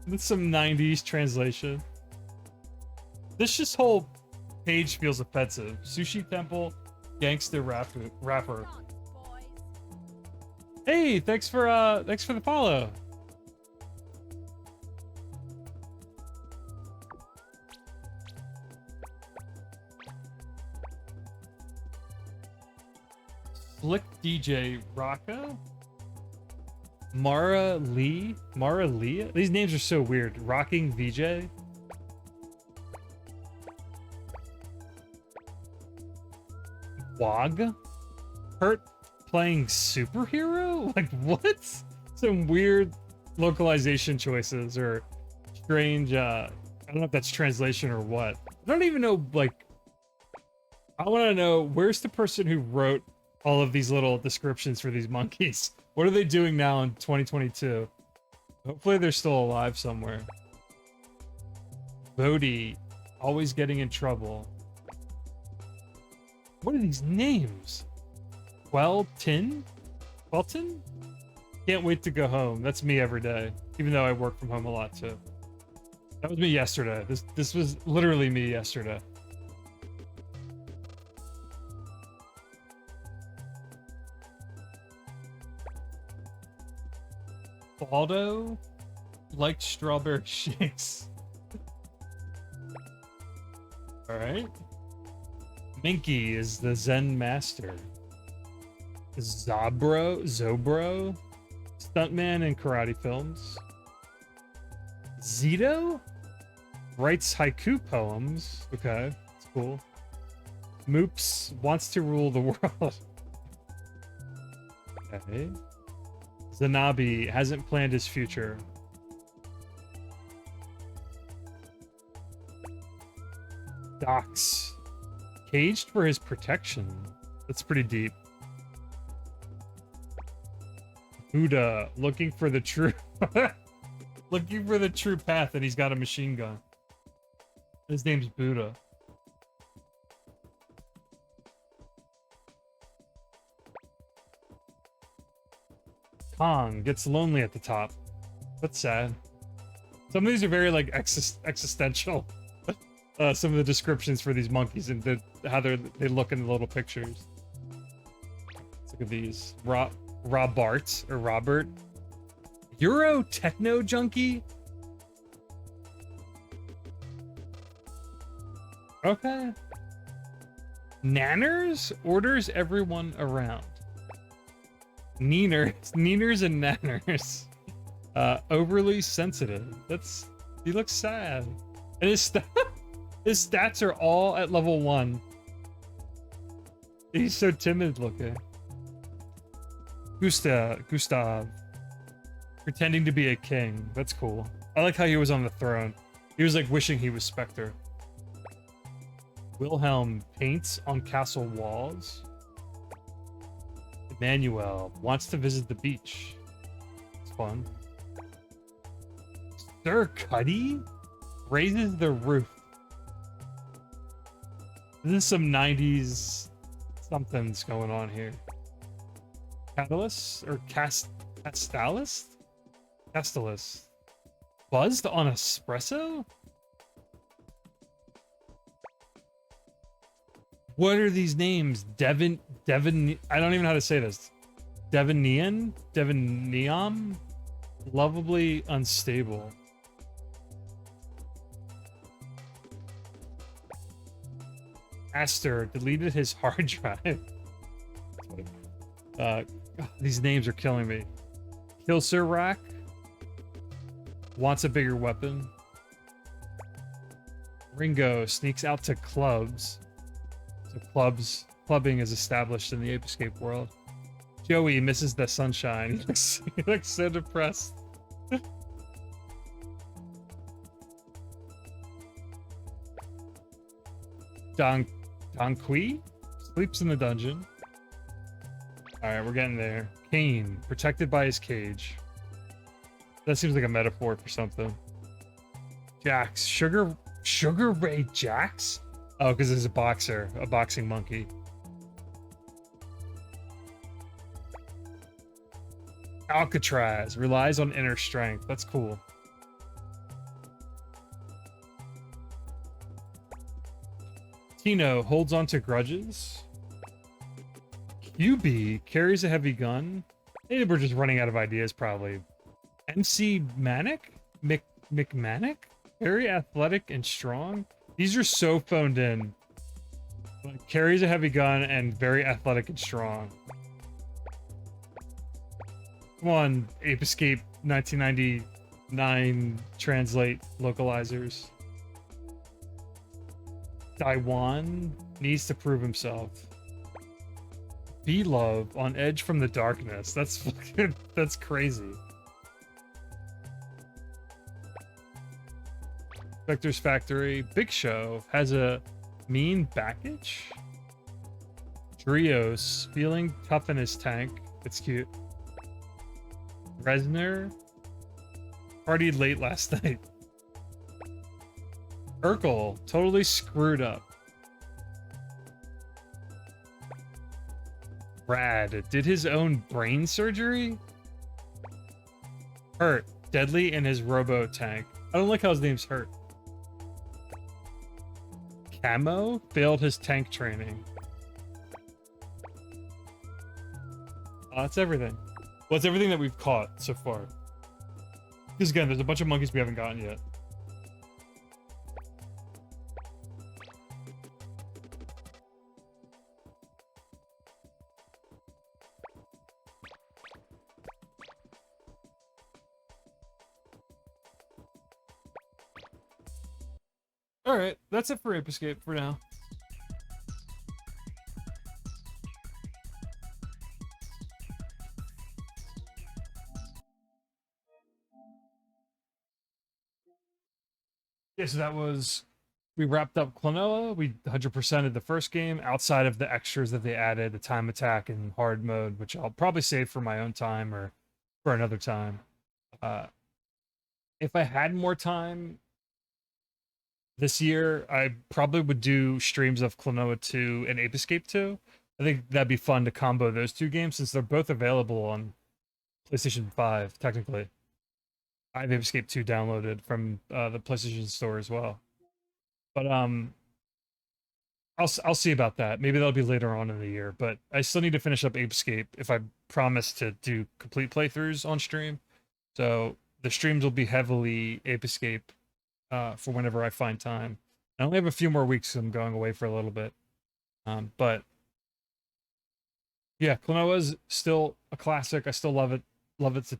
With some 90s translation. This whole page feels offensive. Sushi Temple, Gangsta Rapper. Hey, thanks for the follow. Slick DJ Raka, Mara Lee. These names are so weird. Rocking VJ. Wog. Hurt playing superhero? Like what? Some weird localization choices or strange. I don't know if that's translation or what. I don't even know. Like, I want to know, where's the person who wrote all of these little descriptions for these monkeys? What are they doing now in 2022? Hopefully they're still alive somewhere. Bodhi, always getting in trouble. What are these names? Quelton? Can't wait to go home. That's me every day, even though I work from home a lot too. That was me yesterday. This was literally me yesterday. Baldo liked strawberry shakes. All right. Minky is the Zen master. Zobro, stuntman in karate films. Zito writes haiku poems. Okay, that's cool. Moops wants to rule the world. Okay. Zanabi hasn't planned his future. Docs caged for his protection. That's pretty deep. Buddha looking for the true looking for the true path, and he's got a machine gun. His name's Buddha. Kong gets lonely at the top. That's sad. Some of these are very like existential. Some of the descriptions for these monkeys and how they look in the little pictures. Let's look at these. Robert. Euro Techno Junkie? Okay. Nanners orders everyone around. Neeners and nanners. Overly sensitive. He looks sad. And his stats are all at level 1. He's so timid looking. Gustav. Pretending to be a king. That's cool. I like how he was on the throne. He was like wishing he was Spectre. Wilhelm paints on castle walls. Emmanuel wants to visit the beach. It's fun. Sir Cuddy raises the roof. This is some 90s something's going on here. Catalyst or Castalis? Castalis. Buzzed on espresso? What are these names? Devon, I don't even know how to say this. Devonian? Devonium? Lovably unstable. Aster deleted his hard drive. These names are killing me. Kilserac wants a bigger weapon. Ringo sneaks out to clubs. Clubbing is established in the Ape Escape world. Joey misses the sunshine. He looks so depressed. Don Qui sleeps in the dungeon. Alright, we're getting there. Kane, protected by his cage. That seems like a metaphor for something. Jax, Sugar Ray Jax? Oh, because he's a boxer, a boxing monkey. Alcatraz relies on inner strength. That's cool. Tino holds on to grudges. QB carries a heavy gun. Maybe we're just running out of ideas, probably. MC Manic? McManic? Very athletic and strong. These are so phoned in. Carries a heavy gun and very athletic and strong. Come on, Ape Escape 1999 translate localizers. Taiwan needs to prove himself. B-Love on edge from the darkness. That's fucking, that's crazy. Spectre's Factory. Big Show has a mean package. Trios feeling tough in his tank. It's cute. Resner partied late last night. Urkel totally screwed up. Rad did his own brain surgery. Hurt deadly in his robo tank. I don't like how his name's Hurt. Camo failed his tank training. That's everything. Well, it's everything that we've caught so far. Because again, there's a bunch of monkeys we haven't gotten yet. Alright, that's it for Ape Escape for now. Yeah, so that was... We wrapped up Klonoa. We 100%ed the first game outside of the extras that they added, the time attack and hard mode, which I'll probably save for my own time or for another time. If I had more time this year, I probably would do streams of Klonoa 2 and Ape Escape 2. I think that'd be fun to combo those two games since they're both available on PlayStation 5, technically. I have Ape Escape 2 downloaded from the PlayStation Store as well. But I'll see about that. Maybe that'll be later on in the year. But I still need to finish up Ape Escape if I promise to do complete playthroughs on stream. So the streams will be heavily Ape Escape for whenever I find time. I only have a few more weeks, so I'm going away for a little bit. But yeah, Klonoa is still a classic. I still love it. Love it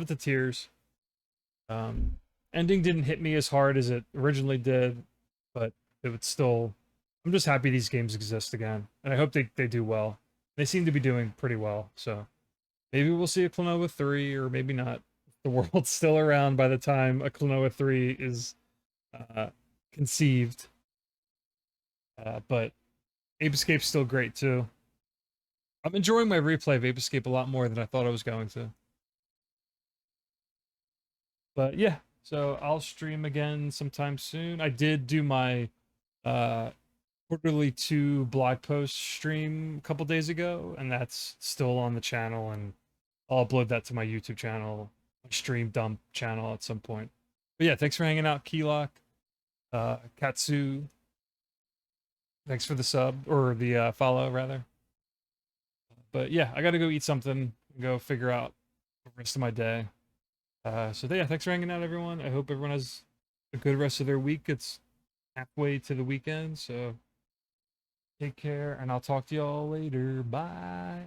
to tears. Ending didn't hit me as hard as it originally did, but it would still. I'm just happy these games exist again, and I hope they do well. They seem to be doing pretty well, so maybe we'll see a Klonoa 3, or maybe not. The world's still around by the time a Klonoa 3 is conceived. But Ape Escape's still great too. I'm enjoying my replay of Ape Escape a lot more than I thought I was going to. But yeah, so I'll stream again sometime soon. I did do my quarterly 2 blog post stream a couple days ago, and that's still on the channel, and I'll upload that to my YouTube channel, my stream dump channel at some point. But yeah, thanks for hanging out, Keylock, Katsu. Thanks for the sub, or the follow, rather. But yeah, I gotta go eat something, go figure out the rest of my day. So yeah, thanks for hanging out, everyone. I hope everyone has a good rest of their week. It's halfway to the weekend, so take care, and I'll talk to y'all later. Bye.